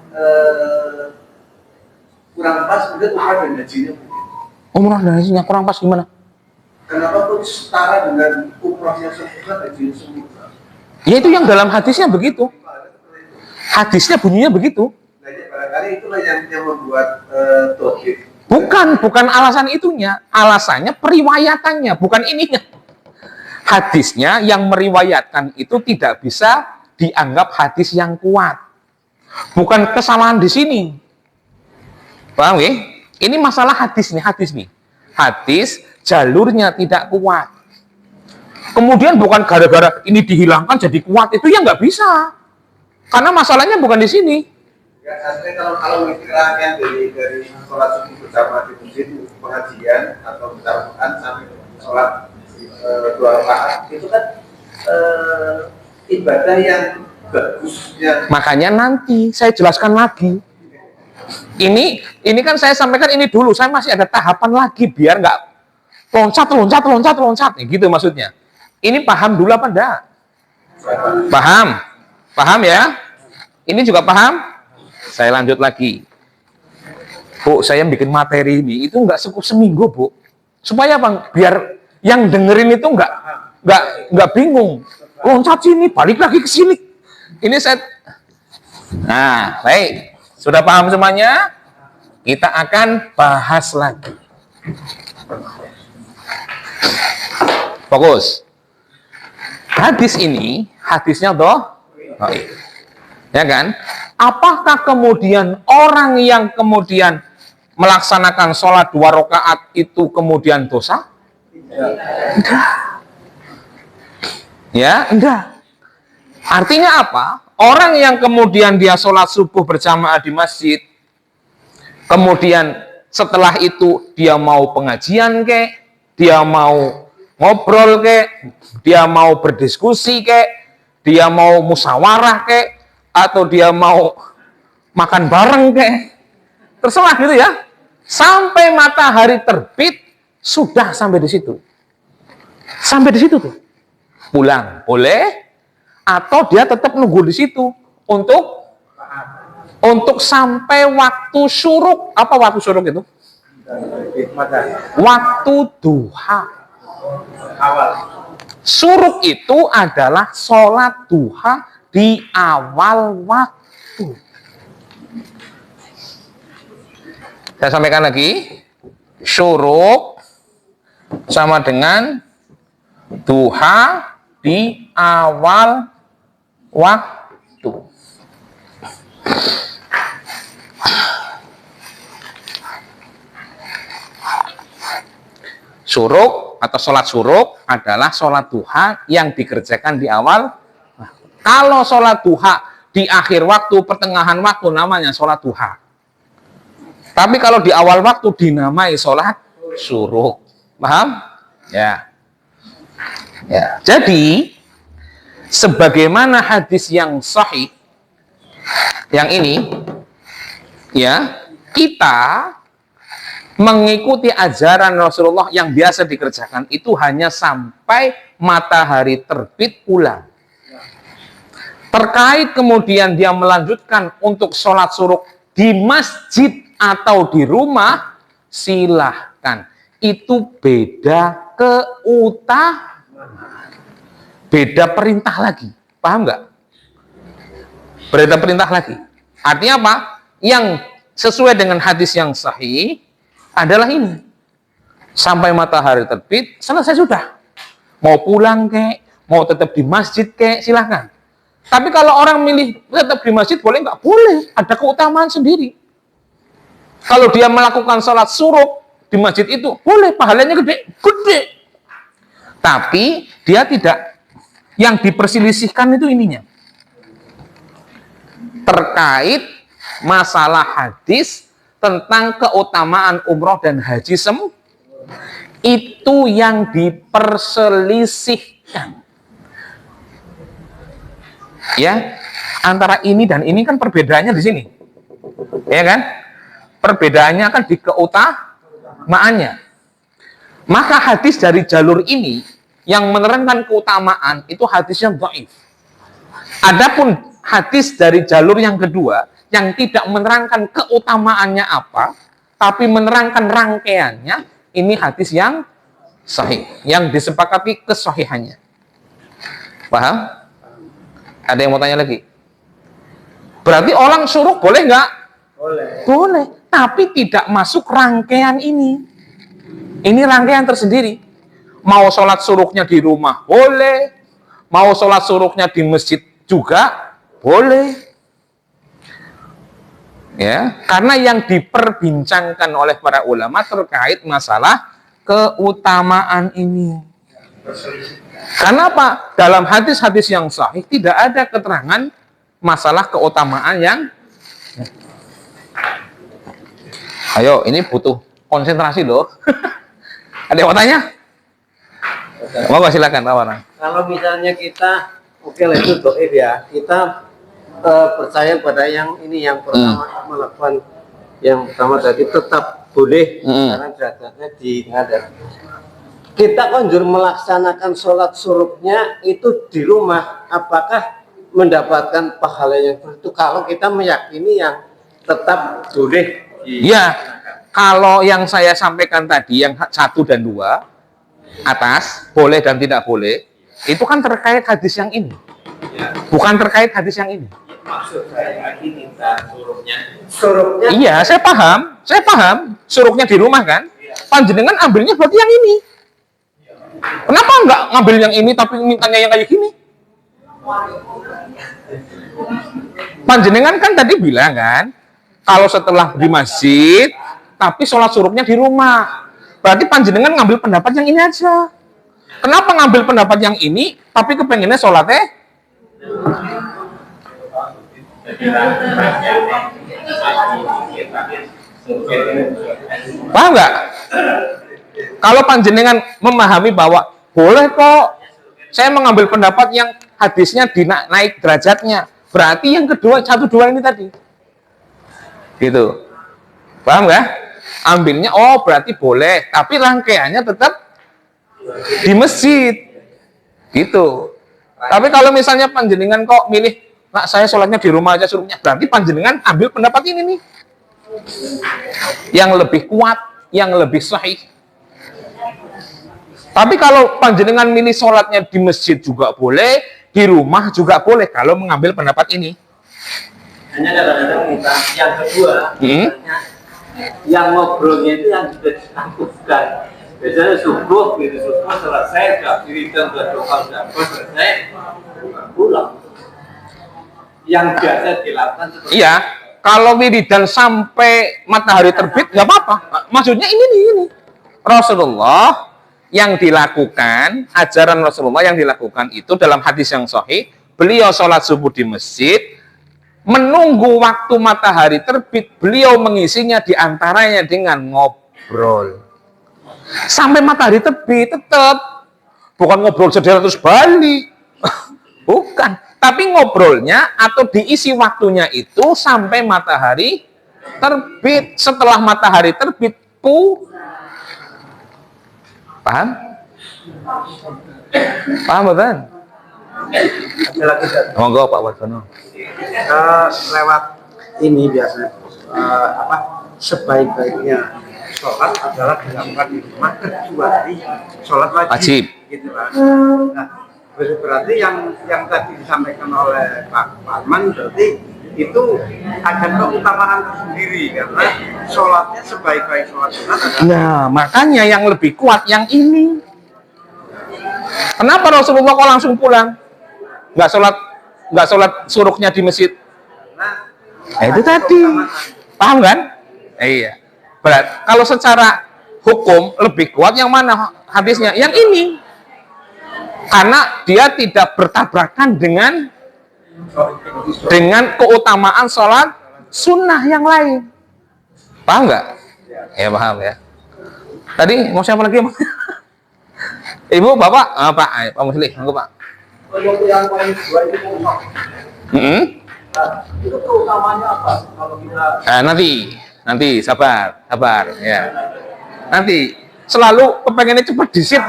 kurang pas mungkin umroh dan hajinya mungkin. Umroh dan hajinya kurang pas gimana? Kenapa pun setara dengan umrohnya sempurna haji sempurna? Ya itu yang dalam hadisnya begitu. Hadisnya bunyinya begitu. Nah, ya, barangkali itulah yang membuat tauhid. Bukan alasan itunya. Alasannya periwayatannya, bukan ininya. Hadisnya yang meriwayatkan itu tidak bisa dianggap hadis yang kuat. Bukan kesalahan di sini. Paham ya? Ini masalah hadis nih. Hadis jalurnya tidak kuat. Kemudian bukan gara-gara ini dihilangkan jadi kuat, itu ya nggak bisa. Karena masalahnya bukan di sini. Ya, artinya kalau istilahnya dari sholat subuh berjamaah di masjid, pengajian atau berjamaah sampai sholat 2 rakaat itu kan ibadah yang bagus. Makanya nanti saya jelaskan lagi. Ini kan saya sampaikan ini dulu. Saya masih ada tahapan lagi biar nggak loncat, gitu maksudnya. Ini paham dulu apa enggak? Paham ya? Ini juga paham? Saya lanjut lagi. Bu, saya bikin materi ini itu nggak cukup seminggu, Bu. Supaya Bang, biar yang dengerin itu nggak bingung. Loncat sini, balik lagi ke sini. Ini saya. Nah, baik. Sudah paham semuanya? Kita akan bahas lagi. Fokus. Hadis ini, hadisnya ya kan? Apakah kemudian orang yang kemudian melaksanakan sholat 2 rakaat itu kemudian dosa? Enggak. Ya, enggak. Artinya apa? Orang yang kemudian dia sholat subuh berjamaah di masjid, kemudian setelah itu dia mau pengajian kek, dia mau ngobrol kek, dia mau berdiskusi kek, dia mau musyawarah kek, atau dia mau makan bareng kek, terserah gitu ya. Sampai matahari terbit sudah sampai di situ. Sampai di situ tuh. Pulang boleh, atau dia tetap nunggu di situ untuk sampai waktu syuruk. Apa waktu syuruk itu? Waktu duha. Syuruk itu adalah sholat duha di awal waktu. Saya sampaikan lagi, syuruk sama dengan duha di awal waktu. Syuruk atau sholat syuruk adalah sholat duha yang dikerjakan di awal. Kalau sholat duha di akhir waktu, pertengahan waktu, namanya sholat duha. Tapi kalau di awal waktu dinamai sholat syuruk. Paham? Ya. Jadi sebagaimana hadis yang sahih yang ini, ya, kita mengikuti ajaran Rasulullah yang biasa dikerjakan itu hanya sampai matahari terbit pulang. Terkait kemudian dia melanjutkan untuk sholat syuruk di masjid atau di rumah, silahkan. Itu beda beda perintah lagi. Paham nggak? Beda perintah lagi. Artinya apa? Yang sesuai dengan hadis yang sahih adalah ini. Sampai matahari terbit, selesai sudah. Mau pulang kek, mau tetap di masjid kek, silahkan. Tapi kalau orang milih tetap di masjid, boleh nggak? Boleh. Ada keutamaan sendiri. Kalau dia melakukan sholat syuruk di masjid itu, boleh. Pahalanya gede. Tapi dia tidak. Yang diperselisihkan itu ininya. Terkait masalah hadis tentang keutamaan umroh dan haji itu yang diperselisihkan. Ya, antara ini dan ini kan perbedaannya di sini. Ya kan? Perbedaannya kan di keutamaannya. Maka hadis dari jalur ini yang menerangkan keutamaan itu hadis yang dhaif. Adapun hadis dari jalur yang kedua yang tidak menerangkan keutamaannya apa, tapi menerangkan rangkaiannya, ini hadis yang sahih, yang disepakati kesahihannya. Paham? Ada yang mau tanya lagi? Berarti orang suruk boleh nggak? Boleh. Boleh, tapi tidak masuk rangkaian ini. Ini rangkaian tersendiri. Mau sholat suruknya di rumah boleh, mau sholat suruknya di masjid juga boleh. Ya, karena yang diperbincangkan oleh para ulama terkait masalah keutamaan ini. Kenapa? Dalam hadis-hadis yang sahih tidak ada keterangan masalah keutamaan yang. Ayo, ini butuh konsentrasi loh. Ada yang mau tanya? Mau silakan, Tawaran. Kalau misalnya kita, oke lah itu doib ya, kita percaya pada yang ini, yang pertama melakukan yang pertama tadi tetap boleh karena derajatnya diingat. Kita konjur melaksanakan sholat suruknya itu di rumah, apakah mendapatkan pahala yang itu kalau kita meyakini yang tetap boleh? Ya, kalau yang saya sampaikan tadi yang 1 dan 2 atas boleh dan tidak boleh, itu kan terkait hadis yang ini, bukan terkait hadis yang ini. Maksud saya ini suruknya. Iya, saya paham, suruknya di rumah kan, panjenengan ambilnya berarti yang ini. Kenapa nggak ngambil yang ini tapi mintanya yang kayak gini? Panjenengan kan tadi bilang kan, kalau setelah di masjid, tapi sholat suruknya di rumah. Berarti panjenengan ngambil pendapat yang ini aja. Kenapa ngambil pendapat yang ini, tapi kepengennya sholatnya? Paham nggak? Kalau panjenengan memahami bahwa boleh kok, saya mengambil pendapat yang hadisnya naik derajatnya, berarti yang kedua 1, 2 ini tadi. Gitu. Paham nggak? Ambilnya, oh berarti boleh, tapi rangkaiannya tetap di masjid. Gitu. Tapi kalau misalnya panjenengan kok milih, nah saya sholatnya di rumah aja suruknya, berarti panjenengan ambil pendapat ini nih. Yang lebih kuat, yang lebih sahih. Tapi kalau panjenengan milih sholatnya di masjid juga boleh, di rumah juga boleh kalau mengambil pendapat ini. Hanya kadang-kadang minta yang kedua, yang ngobrolnya itu yang sudah dilakukan. Biasanya subuh selesai, sudah wiridan, sudah doa, sudah selesai, pulang. Yang biasa dilakukan seperti iya, kalau wiridan sampai matahari terbit nggak apa-apa. Maksudnya ini Rasulullah yang dilakukan, ajaran Rasulullah yang dilakukan itu dalam hadis yang sahih, beliau sholat subuh di masjid, menunggu waktu matahari terbit, beliau mengisinya diantaranya dengan ngobrol. Sampai matahari terbit tetap, bukan ngobrol sederet terus balik, bukan. Tapi ngobrolnya atau diisi waktunya itu sampai matahari terbit. Setelah matahari terbit, paham? Paham, Bapak? Monggo Pak Wardono. Lewat ini biasanya sebaik-baiknya sholat adalah dilakukan di rumah kecuali sholat wajib. Gitu kan. Nah, berarti yang tadi disampaikan oleh Pak Parman berarti itu ada keutamaan tersendiri karena sholatnya sebaik-baik sholat sunat adalah. Nah, makanya yang lebih kuat yang ini. Kenapa Rasulullah kok langsung pulang? Nggak sholat suruknya di masjid? Nah, itu tadi. Paham kan? Iya. Berat. Kalau secara hukum lebih kuat yang mana hadisnya? Yang ini. Karena dia tidak bertabrakan dengan keutamaan sholat sunnah yang lain. Paham nggak? Ya paham ya. Tadi mau siapa lagi? Ibu, Bapak? Pak Musli, Pak. Yang paling dua itu itu keutamanya apa? Kalau kita Nanti sabar ya. Nanti selalu kepengennya cepat disit.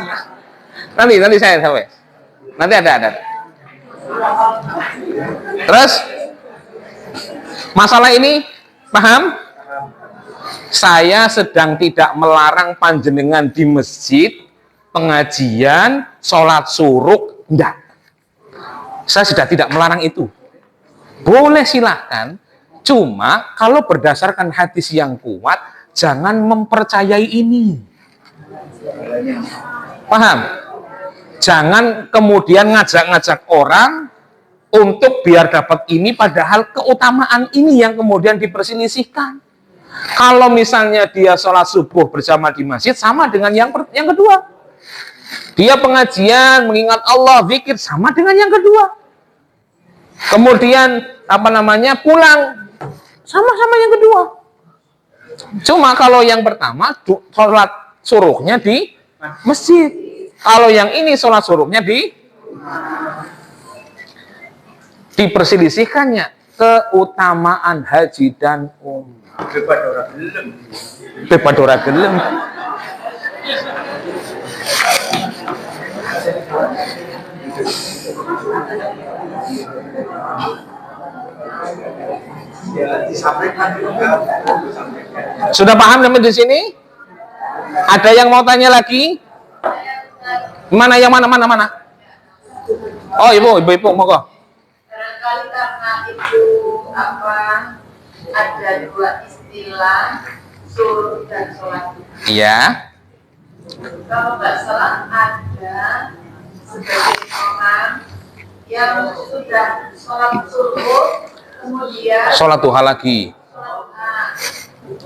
Nanti saya sampai. Nanti ada. Terus masalah ini paham? Saya sedang tidak melarang panjenengan di masjid pengajian, sholat suruk, enggak. Saya sudah tidak melarang itu. Boleh silahkan, cuma kalau berdasarkan hadis yang kuat, jangan mempercayai ini. Paham? Jangan kemudian ngajak-ngajak orang untuk biar dapat ini, padahal keutamaan ini yang kemudian diperselisihkan. Kalau misalnya dia sholat subuh bersama di masjid, sama dengan yang kedua. Dia pengajian, mengingat Allah, zikir, sama dengan yang kedua. Kemudian, pulang, sama-sama yang kedua. Cuma kalau yang pertama, sholat suruhnya di masjid. Kalau yang ini, sholat suruhnya diperselisihkannya keutamaan haji dan umrah. Bebas ora gelem. Sudah paham sampai di sini? Ada yang mau tanya lagi? Mana yang mana? Oh, ibu, monggo. Barangkali karena itu ada dua istilah suruh dan sholat. Iya. Kalau nggak salah ada sebagian orang yang sudah sholat suruh kemudian Sholat duha lagi. sholat duha.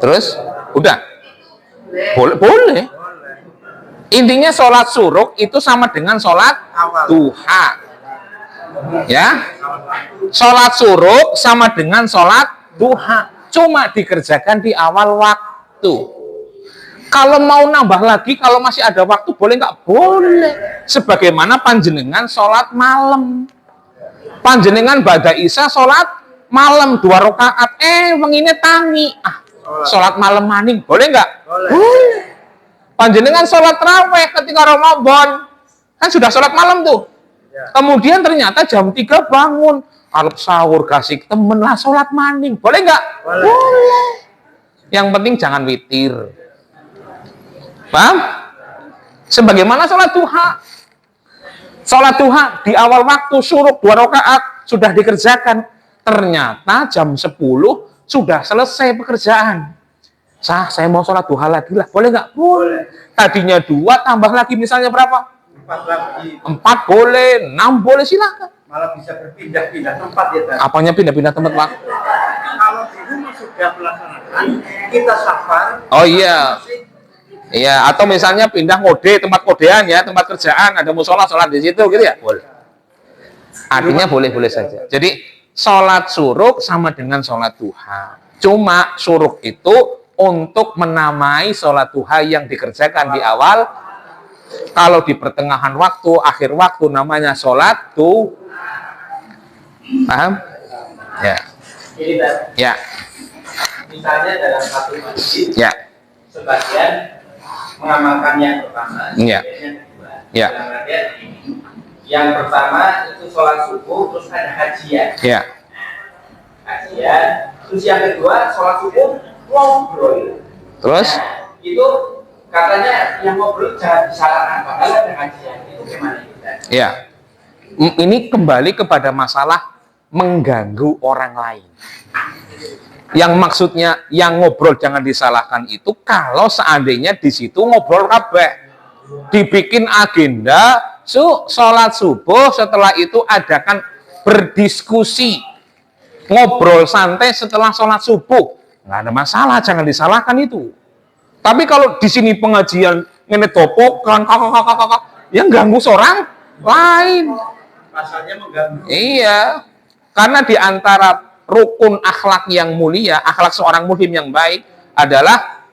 Terus? Udah? Boleh. Boleh. Intinya sholat suruk itu sama dengan sholat duha. Ya. Sholat suruk sama dengan sholat duha. Cuma dikerjakan di awal waktu. Kalau mau nambah lagi, kalau masih ada waktu, boleh nggak? Boleh. Sebagaimana panjenengan sholat malam. Panjenengan ba'da isya sholat malam 2 rakaat. Wengine tangi. Sholat malam maning. Boleh nggak? Boleh. Panjenengan sholat raweh ketika Ramadan. Kan sudah sholat malam tuh. Kemudian ternyata jam 3 bangun. Arep sahur, kasih temen lah, sholat maning. Boleh nggak? Boleh. Yang penting jangan witir. Paham? Sebagaimana sholat duha. Sholat duha di awal waktu suruk 2 rakaat sudah dikerjakan. Ternyata jam 10 sudah selesai pekerjaan. Saya mau sholat duha lagi lah. Boleh nggak? Boleh. Tadinya 2 tambah lagi misalnya berapa? 4 lagi. 4 boleh, 6 boleh, silakan. Malah bisa berpindah-pindah tempat ya Tan. Apanya pindah-pindah tempat, Pak? Kalau di rumah sudah melaksanakan, kita safar. Oh iya. Iya, atau misalnya pindah ngode, tempat kodean ya, tempat kerjaan, ada musola, sholat di situ gitu ya? Boleh. Artinya boleh-boleh saja. Jadi sholat suruk sama dengan sholat duha. Cuma suruk itu untuk menamai sholat duha yang dikerjakan di awal. Kalau di pertengahan waktu, akhir waktu namanya sholat duha. Paham? Ya. Jadi, Pak, Ya. misalnya dalam satu masjid, Ya. sebagian mengamalkan yang pertama, Ya. sebagian yang kedua. Ya. Dalam artian ini, yang pertama itu sholat subuh, terus ada hajian. Ya. Hajian, terus yang kedua sholat subuh ngobrol. Terus? Nah, itu katanya yang ngobrol jangan disalahkan, padahal ada hajian. Itu gimana kita? Ya. Ini kembali kepada masalah mengganggu orang lain. Yang maksudnya yang ngobrol jangan disalahkan itu kalau seandainya di situ ngobrol kabeh. Dibikin agenda, sholat subuh, setelah itu adakan berdiskusi. Ngobrol santai setelah sholat subuh. Nggak ada masalah, jangan disalahkan itu. Tapi kalau di sini pengajian ngenedopokan, kakak, yang ganggu seorang lain. Pasalnya mengganggu. Iya, karena di antara rukun akhlak yang mulia, akhlak seorang muslim yang baik adalah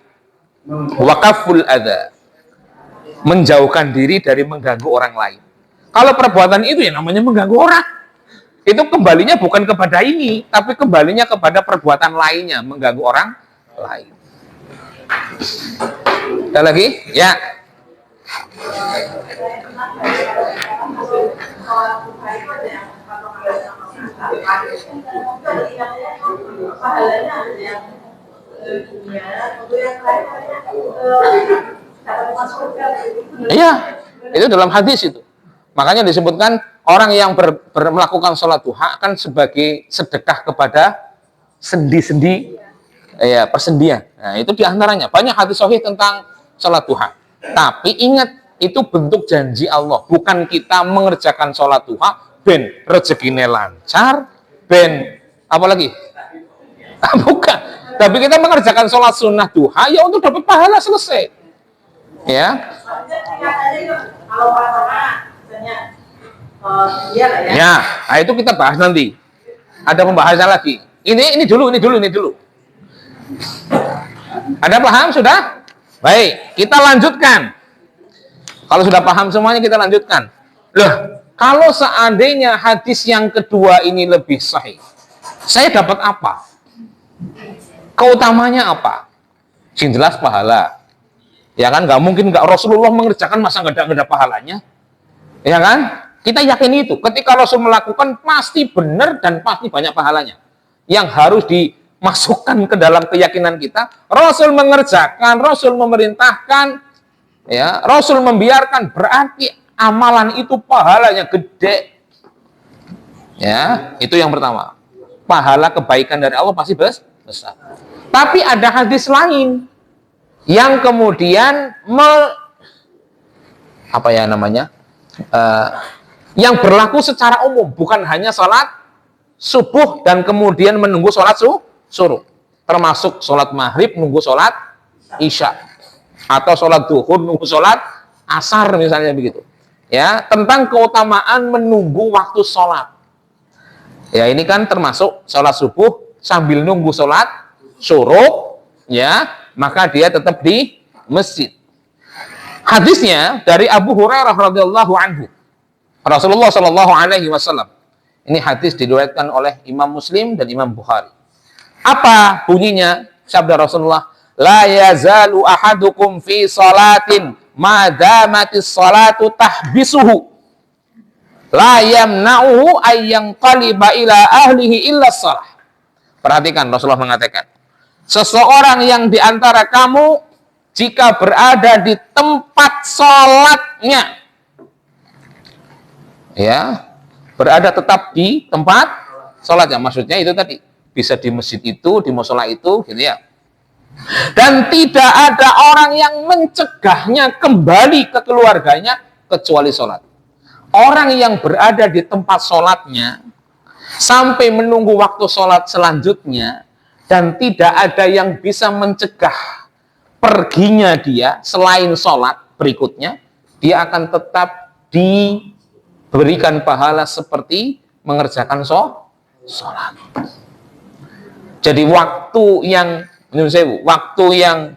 wakaful adza, menjauhkan diri dari mengganggu orang lain. Kalau perbuatan itu ya namanya mengganggu orang. Itu kembalinya bukan kepada ini, tapi kembalinya kepada perbuatan lainnya, mengganggu orang lain. Ada lagi? Ya. Iya, Itu dalam hadis itu. Makanya disebutkan orang yang melakukan sholat duha kan sebagai sedekah kepada sendi-sendi ya persendian. Nah, itu diantaranya. Banyak hadis sahih tentang sholat duha. Tapi ingat, itu bentuk janji Allah. Bukan kita mengerjakan sholat duha ben rezekinya lancar, ben apa lagi? Bukan. Tapi kita mengerjakan sholat sunnah duha ya untuk dapat pahala, selesai. Ya. Kalau pasangan misalnya iya lah ya. Ya, nah itu kita bahas nanti. Ada pembahasan lagi. Ini dulu. Ada paham sudah? Baik, kita lanjutkan. Kalau sudah paham semuanya kita lanjutkan. Loh, kalau seandainya hadis yang kedua ini lebih sahih, saya dapat apa? Keutamanya apa? Yang jelas pahala. Ya kan, nggak mungkin nggak Rasulullah mengerjakan masa nggak ada pahalanya. Ya kan? Kita yakin itu. Ketika Rasul melakukan pasti benar dan pasti banyak pahalanya. Yang harus dimasukkan ke dalam keyakinan kita, Rasul mengerjakan, Rasul memerintahkan, ya, Rasul membiarkan, berarti amalan itu pahalanya gede. Ya, itu yang pertama. Pahala kebaikan dari Allah pasti besar. Tapi ada hadis lain yang kemudian yang berlaku secara umum, bukan hanya sholat subuh dan kemudian menunggu sholat suruh, termasuk sholat maghrib nunggu sholat isya, atau sholat duhur nunggu sholat asar misalnya begitu. Ya, tentang keutamaan menunggu waktu sholat. Ya, ini kan termasuk sholat subuh sambil nunggu sholat suruh, ya, maka dia tetap di masjid. Hadisnya dari Abu Hurairah radhiyallahu anhu. Rasulullah Shallallahu alaihi wasallam. Ini hadis diriwayatkan oleh Imam Muslim dan Imam Bukhari. Apa bunyinya? Sabda Rasulullah, la yazalu ahadukum fi salatin ma damatis salatu tahbisuhu. La yamna'uhu ayyang qaliba ila ahlihi illa salah. Perhatikan, Rasulullah mengatakan, seseorang yang diantara kamu jika berada di tempat sholatnya, ya, berada tetap di tempat sholatnya, maksudnya itu tadi, bisa di masjid itu, di musola itu, gitu ya. Dan tidak ada orang yang mencegahnya kembali ke keluarganya kecuali sholat. Orang yang berada di tempat sholatnya sampai menunggu waktu sholat selanjutnya dan tidak ada yang bisa mencegah perginya dia selain sholat berikutnya, dia akan tetap diberikan pahala seperti mengerjakan sholat. Jadi waktu yang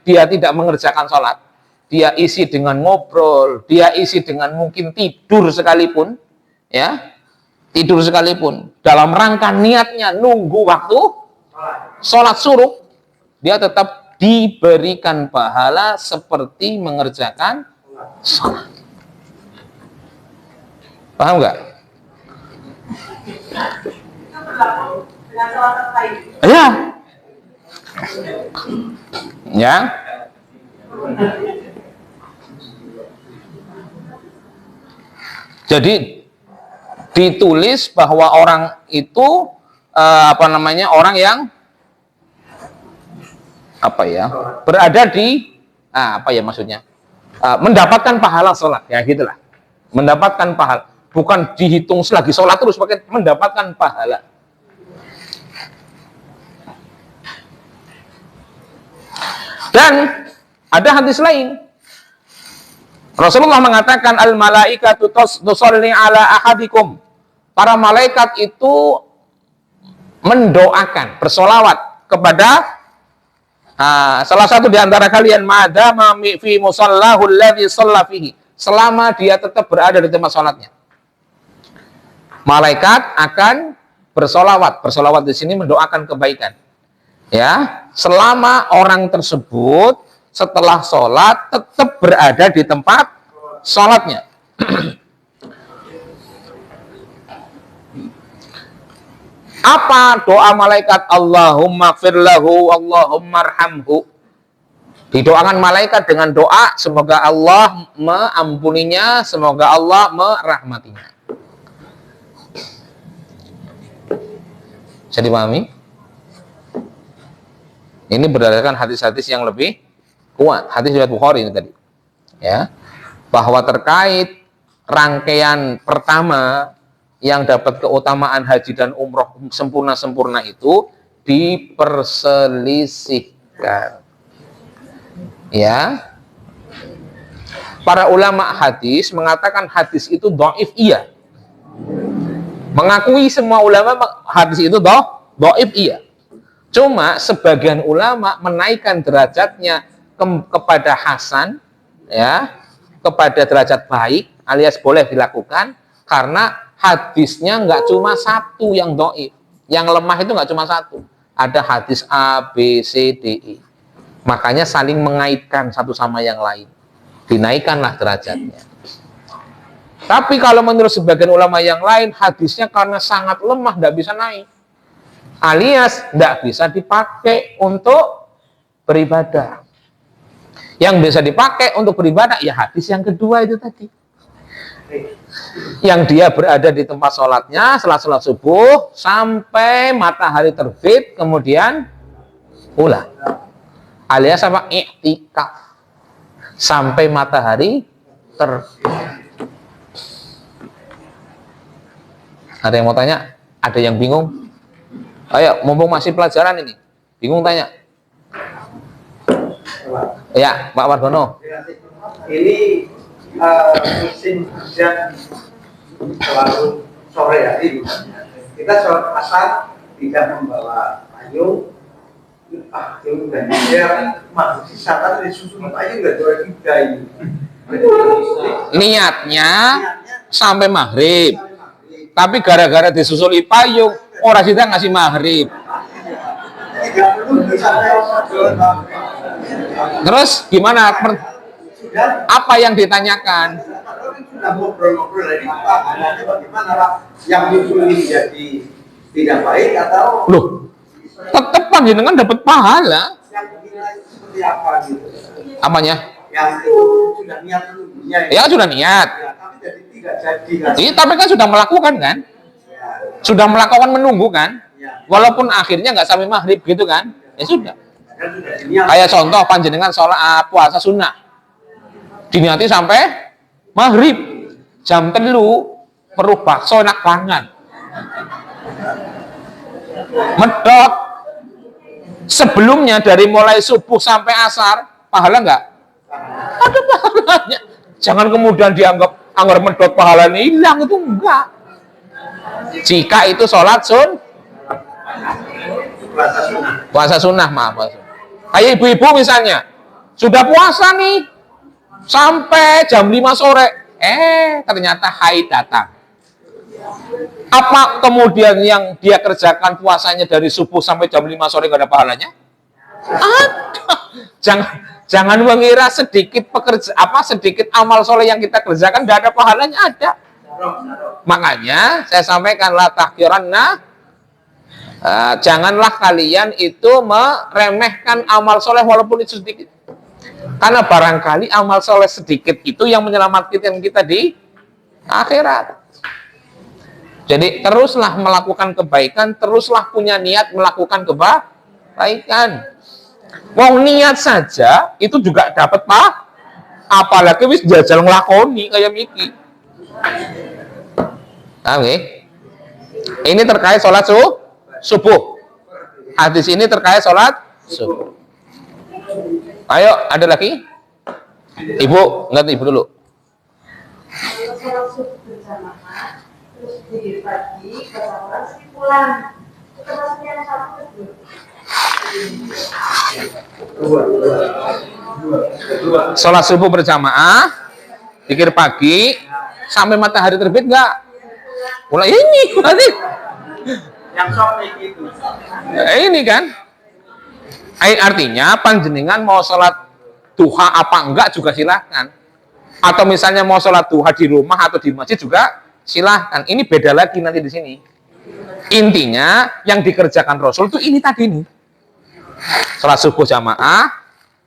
dia tidak mengerjakan sholat, dia isi dengan ngobrol, dia isi dengan mungkin tidur sekalipun, ya, tidur sekalipun, dalam rangka niatnya nunggu waktu sholat suruh, dia tetap diberikan pahala seperti mengerjakan sholat. Paham nggak? Itu berlaku dengan sholat lain. Ya. Ya. Jadi ditulis bahwa orang itu orang yang berada di maksudnya mendapatkan pahala sholat, ya gitulah, mendapatkan pahala, bukan dihitung selagi sholat terus, pakai mendapatkan pahala. Dan ada hadis lain, Rasulullah mengatakan, al malaikatu tusalli ala ahadikum, para malaikat itu mendoakan, bersolawat kepada salah satu di antara kalian, madama fi musallahu alladhi shalla fihi, selama dia tetap berada di tempat sholatnya. Malaikat akan bersolawat. Bersolawat di sini mendoakan kebaikan. Ya, selama orang tersebut setelah sholat tetap berada di tempat sholatnya. Apa doa malaikat? Allahumma gfir lahu, Allahumma arhamhu. Didoakan malaikat dengan doa semoga Allah mengampuninya, semoga Allah merahmatinya. Bisa dipahami? Ini berdasarkan hadis-hadis yang lebih kuat. Hadis riwayat Bukhari ini tadi. Ya. Bahwa terkait rangkaian pertama yang dapat keutamaan haji dan umroh sempurna-sempurna itu diperselisihkan. Ya, para ulama hadis mengatakan hadis itu dhaif, iya. Mengakui semua ulama hadis itu dhaif, iya. Cuma sebagian ulama menaikkan derajatnya kepada hasan, ya, kepada derajat baik, alias boleh dilakukan, karena hadisnya nggak cuma satu yang dhaif, yang lemah itu nggak cuma satu, ada hadis A, B, C, D, E. Makanya saling mengaitkan satu sama yang lain. Dinaikkanlah derajatnya. Tapi kalau menurut sebagian ulama yang lain, hadisnya karena sangat lemah, tidak bisa naik. Alias, tidak bisa dipakai untuk beribadah. Yang bisa dipakai untuk beribadah, ya hadis yang kedua itu tadi. Yang dia berada di tempat sholatnya, setelah sholat subuh, sampai matahari terbit, kemudian pulang. Alias apa? I'tikaf sampai matahari terbit. Ada yang mau tanya? Ada yang bingung? Ayo, mumpung masih pelajaran ini, bingung tanya. Ya, Pak Wargono. Ini musim hujan selalu sore hari. Kita sholat asar tidak membawa payung. Yang udah masuk sisa kan disusun payung nggak dua tiga ini. Niatnya sampai maghrib. Tapi gara-gara disusuli payung, orang kita ngasih maghrib. Terus gimana? Apa yang ditanyakan? Sudah ngobrol-ngobrol ini bagaimana Pak? Yang nyusul ini jadi tidak baik atau? Loh, tetap panjenengan dapat pahala. Yang dinilai seperti apa gitu? Apanya? Yang itu sudah niat dulunya. Ya sudah niat. Ya, tapi jadi tidak jadi kan? Iya, tapi kan sudah melakukan kan? Ya. Sudah melakukan menunggu kan? Ya. Walaupun akhirnya nggak sampai maghrib gitu kan? Ya sudah. Dan sudah niat. Kayak contoh panjenengan sholat puasa sunnah, diniati sampai maghrib, jam 3 perlu bakso enak banget. Medot. Sebelumnya dari mulai subuh sampai asar, pahala nggak? Ada pahalanya. Jangan kemudian dianggap anggar medot pahalanya hilang, itu enggak. Jika itu sholat puasa sunnah, maaf. Kayak ibu-ibu misalnya, sudah puasa nih, sampai jam 5 sore, ternyata haid datang. Apa kemudian yang dia kerjakan puasanya dari subuh sampai jam 5 sore nggak ada pahalanya? Ada. Jangan mengira sedikit sedikit amal soleh yang kita kerjakan tidak ada pahalanya, ada. Makanya saya sampaikan la tahqiranna, janganlah kalian itu meremehkan amal soleh walaupun itu sedikit. Karena barangkali amal soleh sedikit itu yang menyelamatkan kita di akhirat. Jadi teruslah melakukan kebaikan, teruslah punya niat melakukan kebaikan. Wong niat saja itu juga dapat apalagi wis jajal nglakoni kayak miki. Oke. Ini terkait sholat subuh. Hadis ini terkait sholat subuh. Ayo, ada lagi? Ibu, ngerti ibu dulu. Sholat subuh berjamaah, terus di pagi, kemudian pulang. Itu maksudnya yang satu kedua. Sholat subuh berjamaah, zikir pagi, sampai matahari terbit nggak? Mulai ini berarti. Yang sore itu. Ini kan? Artinya panjenengan mau sholat duha apa enggak juga silahkan. Atau misalnya mau sholat duha di rumah atau di masjid juga silahkan. Ini beda lagi nanti di sini. Intinya yang dikerjakan Rasul itu ini tadi nih. Sholat subuh jamaah,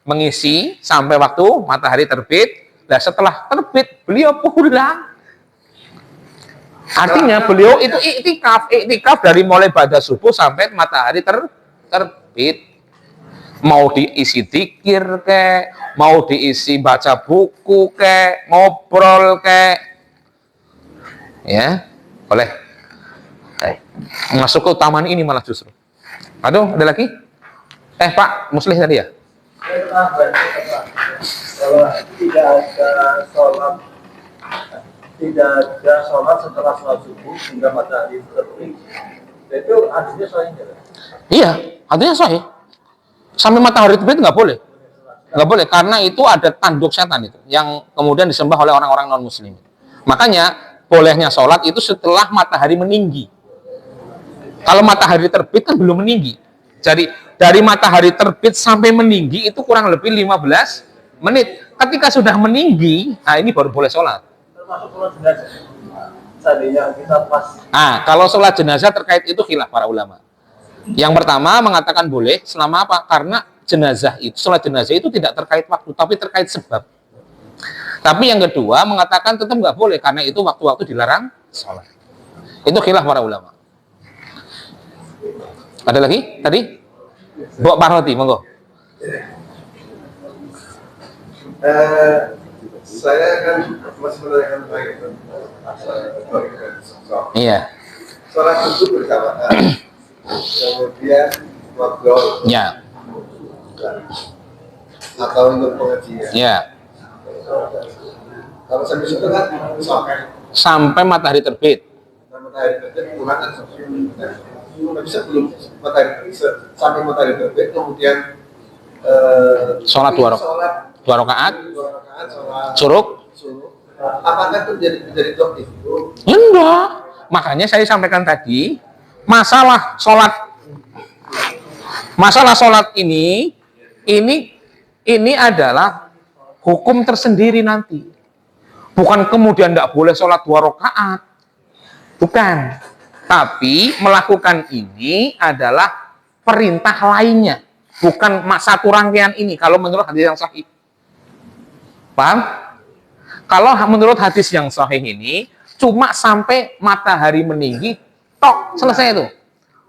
mengisi sampai waktu matahari terbit. Nah, setelah terbit beliau pulang. Artinya beliau itu iktikaf dari mulai pada subuh sampai matahari terbit. Mau diisi dzikir kek, mau diisi baca buku kek, ngobrol kek, ya boleh. Masuk ke utamaan ini malah justru. Aduh, ada lagi? Pak Muslih tadi ya? Kalau tidak ada sholat setelah sholat subuh hingga matahari terbit, itu hadisnya sahih nggak? Iya, hadisnya sahih. Sampai matahari terbit nggak boleh, karena itu ada tanduk setan itu yang kemudian disembah oleh orang-orang non muslim. Makanya bolehnya sholat itu setelah matahari meninggi. Kalau matahari terbit kan belum meninggi. Jadi dari matahari terbit sampai meninggi itu kurang lebih 15 menit. Ketika sudah meninggi, nah ini baru boleh sholat. Termasuk sholat jenazah. Seandainya kita pas. Kalau sholat jenazah terkait itu khilaf para ulama. Yang pertama mengatakan boleh selama apa? Karena sholat jenazah itu tidak terkait waktu, tapi terkait sebab. Tapi yang kedua mengatakan tetap nggak boleh karena itu waktu-waktu dilarang sholat. Itu khilaf para ulama. Ada lagi tadi? Bawa Paroti, monggo. Saya kan masih menanyakan lagi Iya. sholat subuh berjamaah, kemudian ngobrol, Ya. atau untuk pengajian. Ya. Kalau sampai situ kan Sampai matahari terbit. matahari terbit pulang kan tapi sebelum matahari terbit, sampai matahari terbit kemudian Sholat dua rakaat, sholat curug. apakah itu menjadi doktib? Ya enggak. Makanya saya sampaikan tadi, masalah sholat ini adalah hukum tersendiri nanti. Bukan kemudian tidak boleh sholat 2 rakaat. Bukan. Tapi melakukan ini adalah perintah lainnya. Bukan satu rangkaian ini. Kalau menurut hadis yang sahih. Paham? Kalau menurut hadis yang sahih ini, cuma sampai matahari meninggi, tok, selesai itu.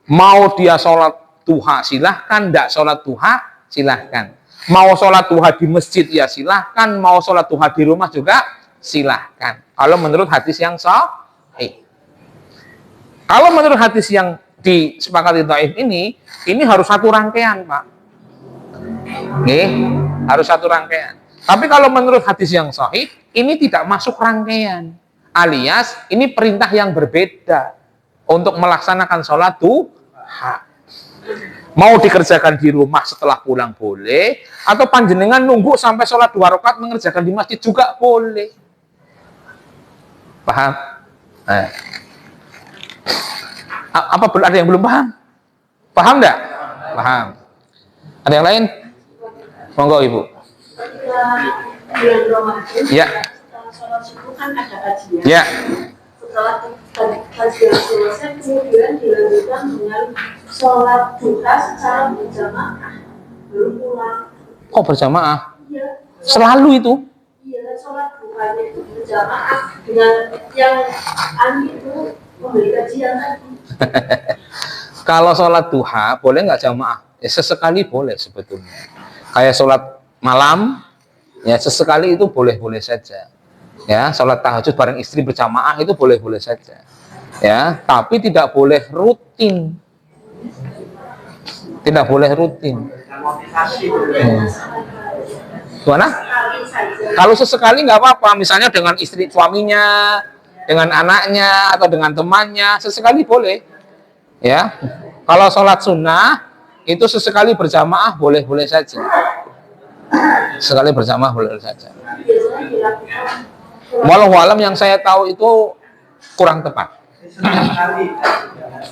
Mau dia sholat duha, silahkan. Tidak sholat duha, silahkan. Mau sholat duha di masjid, ya silahkan. Mau sholat duha di rumah juga, silahkan. Kalau menurut hadis yang sahih. Kalau menurut hadis yang disepakati dhaif ini harus satu rangkaian, Pak. Harus satu rangkaian. Tapi kalau menurut hadis yang sahih, ini tidak masuk rangkaian. Alias, ini perintah yang berbeda untuk melaksanakan sholat duha. Mau dikerjakan di rumah setelah pulang boleh, atau panjenengan nunggu sampai sholat 2 rakaat mengerjakan di masjid juga boleh. Paham? Apa ada yang belum paham? Paham enggak? Paham. Ada yang lain? Monggo Ibu. Bulan Ramadan, Ya. setelah sholat subuh kan ada kajian. Ya. Setelah kajian selesai, kemudian dilanjutkan dengan sholat duha secara berjamaah. Belum pulang. Kok berjamaah? Iya. Selalu itu. Iya, sholat duha itu berjamaah dengan yang itu memberi kajian tadi. Kalau sholat duha boleh nggak jamaah? Ya sesekali boleh sebetulnya. Kayak sholat malam, ya sesekali itu boleh-boleh saja. Ya, sholat tahajud bareng istri berjamaah itu boleh-boleh saja. Ya, tapi tidak boleh rutin. Tidak boleh rutin. Gimana? Kalau sesekali nggak apa-apa, misalnya dengan istri suaminya, dengan anaknya atau dengan temannya, sesekali boleh. Ya, kalau sholat sunnah itu sesekali berjamaah boleh-boleh saja. Sekali berjamaah boleh saja. Walau alam yang saya tahu itu kurang tepat.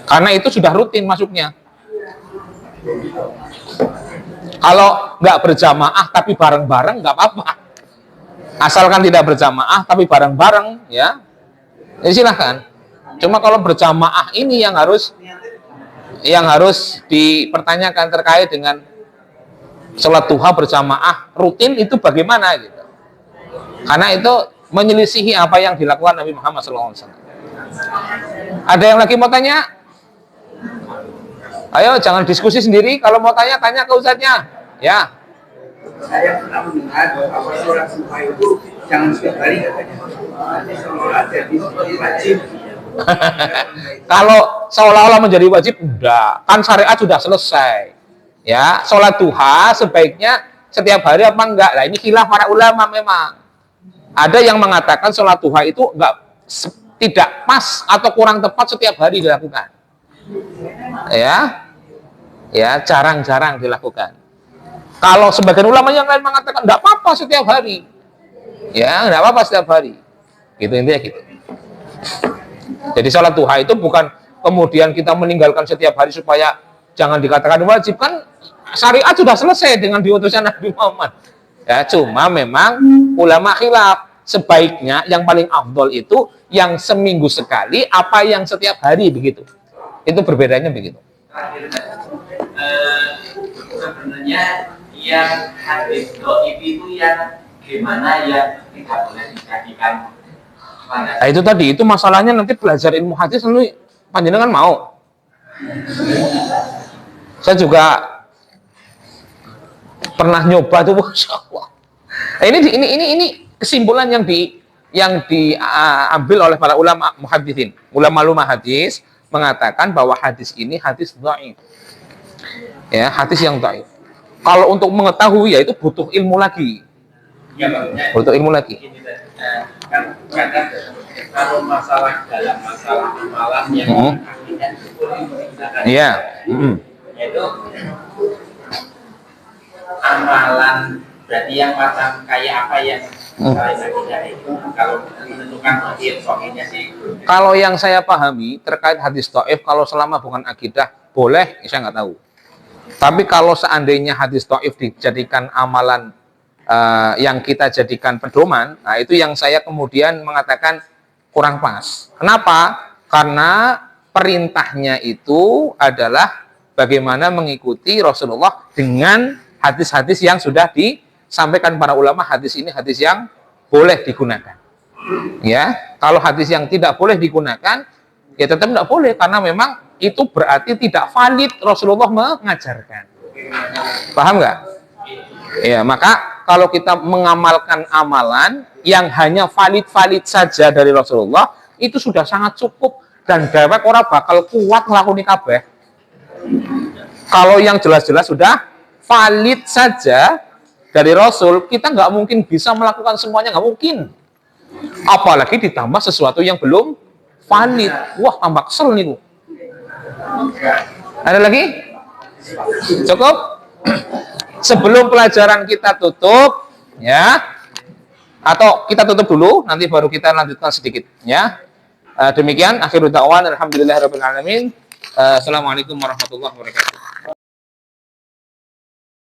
Karena itu sudah rutin masuknya. Kalau nggak berjamaah tapi bareng-bareng nggak apa-apa. Asalkan tidak berjamaah tapi bareng-bareng, ya silahkan. Cuma kalau berjamaah ini yang harus dipertanyakan terkait dengan sholat duha berjamaah rutin itu bagaimana gitu. Karena itu menyelisihi apa yang dilakukan Nabi Muhammad SAW. Ada yang lagi mau tanya? Ayo, jangan diskusi sendiri. Kalau mau tanya, tanya ke ustadznya. Ya. Saya pernah mendengar bahwa sholat duha itu jangan setiap hari katanya. Nanti sholat jadi seperti wajib. Kalau seolah-olah menjadi wajib, udah. Kan syariat sudah selesai. Ya, sholat duha sebaiknya setiap hari apa enggak? Nah, ini khilaf para ulama memang. Ada yang mengatakan sholat duha itu tidak pas atau kurang tepat setiap hari dilakukan. Ya, jarang-jarang dilakukan. Kalau sebagian ulama yang lain mengatakan enggak apa-apa setiap hari. Ya, enggak apa-apa setiap hari. Gitu intinya gitu. Jadi sholat duha itu bukan kemudian kita meninggalkan setiap hari supaya jangan dikatakan wajib, kan syariat sudah selesai dengan diutusnya Nabi Muhammad. Ya, cuma memang ulama khilaf, sebaiknya yang paling afdol itu yang seminggu sekali apa yang setiap hari begitu. Itu berbedanya begitu. Sebenarnya yang hadis dhaif itu yang gimana yang tidak boleh dijadikan. Nah, itu tadi, itu masalahnya nanti belajar ilmu hadis lalu panjenengan mau. Saya juga pernah nyoba tuh, Masya Allah. Ini kesimpulan yang diambil oleh para ulama muhaditsin. Ulama hadis mengatakan bahwa hadis ini hadis dhaif. Ya, hadis yang dhaif. Kalau untuk mengetahui ya itu butuh ilmu lagi. Butuh ilmu lagi. Kan kadang kalau dalam masalah amalan yang akidah itu menggunakan yaitu amalan berarti yang macam kayak apa yang selain akidah itu kalau menentukan sohinya sih. Kalau yang saya pahami terkait hadis dhaif, kalau selama bukan akidah boleh, saya nggak tahu. Tapi kalau seandainya hadis dhaif dijadikan amalan yang kita jadikan pedoman, nah itu yang saya kemudian mengatakan kurang pas. Kenapa? Karena perintahnya itu adalah bagaimana mengikuti Rasulullah dengan hadis-hadis yang sudah disampaikan para ulama. Hadis ini hadis yang boleh digunakan. Ya, kalau hadis yang tidak boleh digunakan, ya tetap tidak boleh karena memang itu berarti tidak valid Rasulullah mengajarkan. Paham nggak? Ya, maka kalau kita mengamalkan amalan yang hanya valid-valid saja dari Rasulullah, itu sudah sangat cukup dan dewek orang bakal kuat ngelakoni kabeh. Kalau yang jelas-jelas sudah valid saja dari Rasul, kita nggak mungkin bisa melakukan semuanya, nggak mungkin. Apalagi ditambah sesuatu yang belum valid. Wah, tambah kesel nih. Ada lagi? Cukup? Sebelum pelajaran kita tutup, ya, atau kita tutup dulu, nanti baru kita lanjutkan sedikit, ya. Demikian akhirul da'wan, alhamdulillahirabbil alamin. Assalamualaikum warahmatullahi wabarakatuh.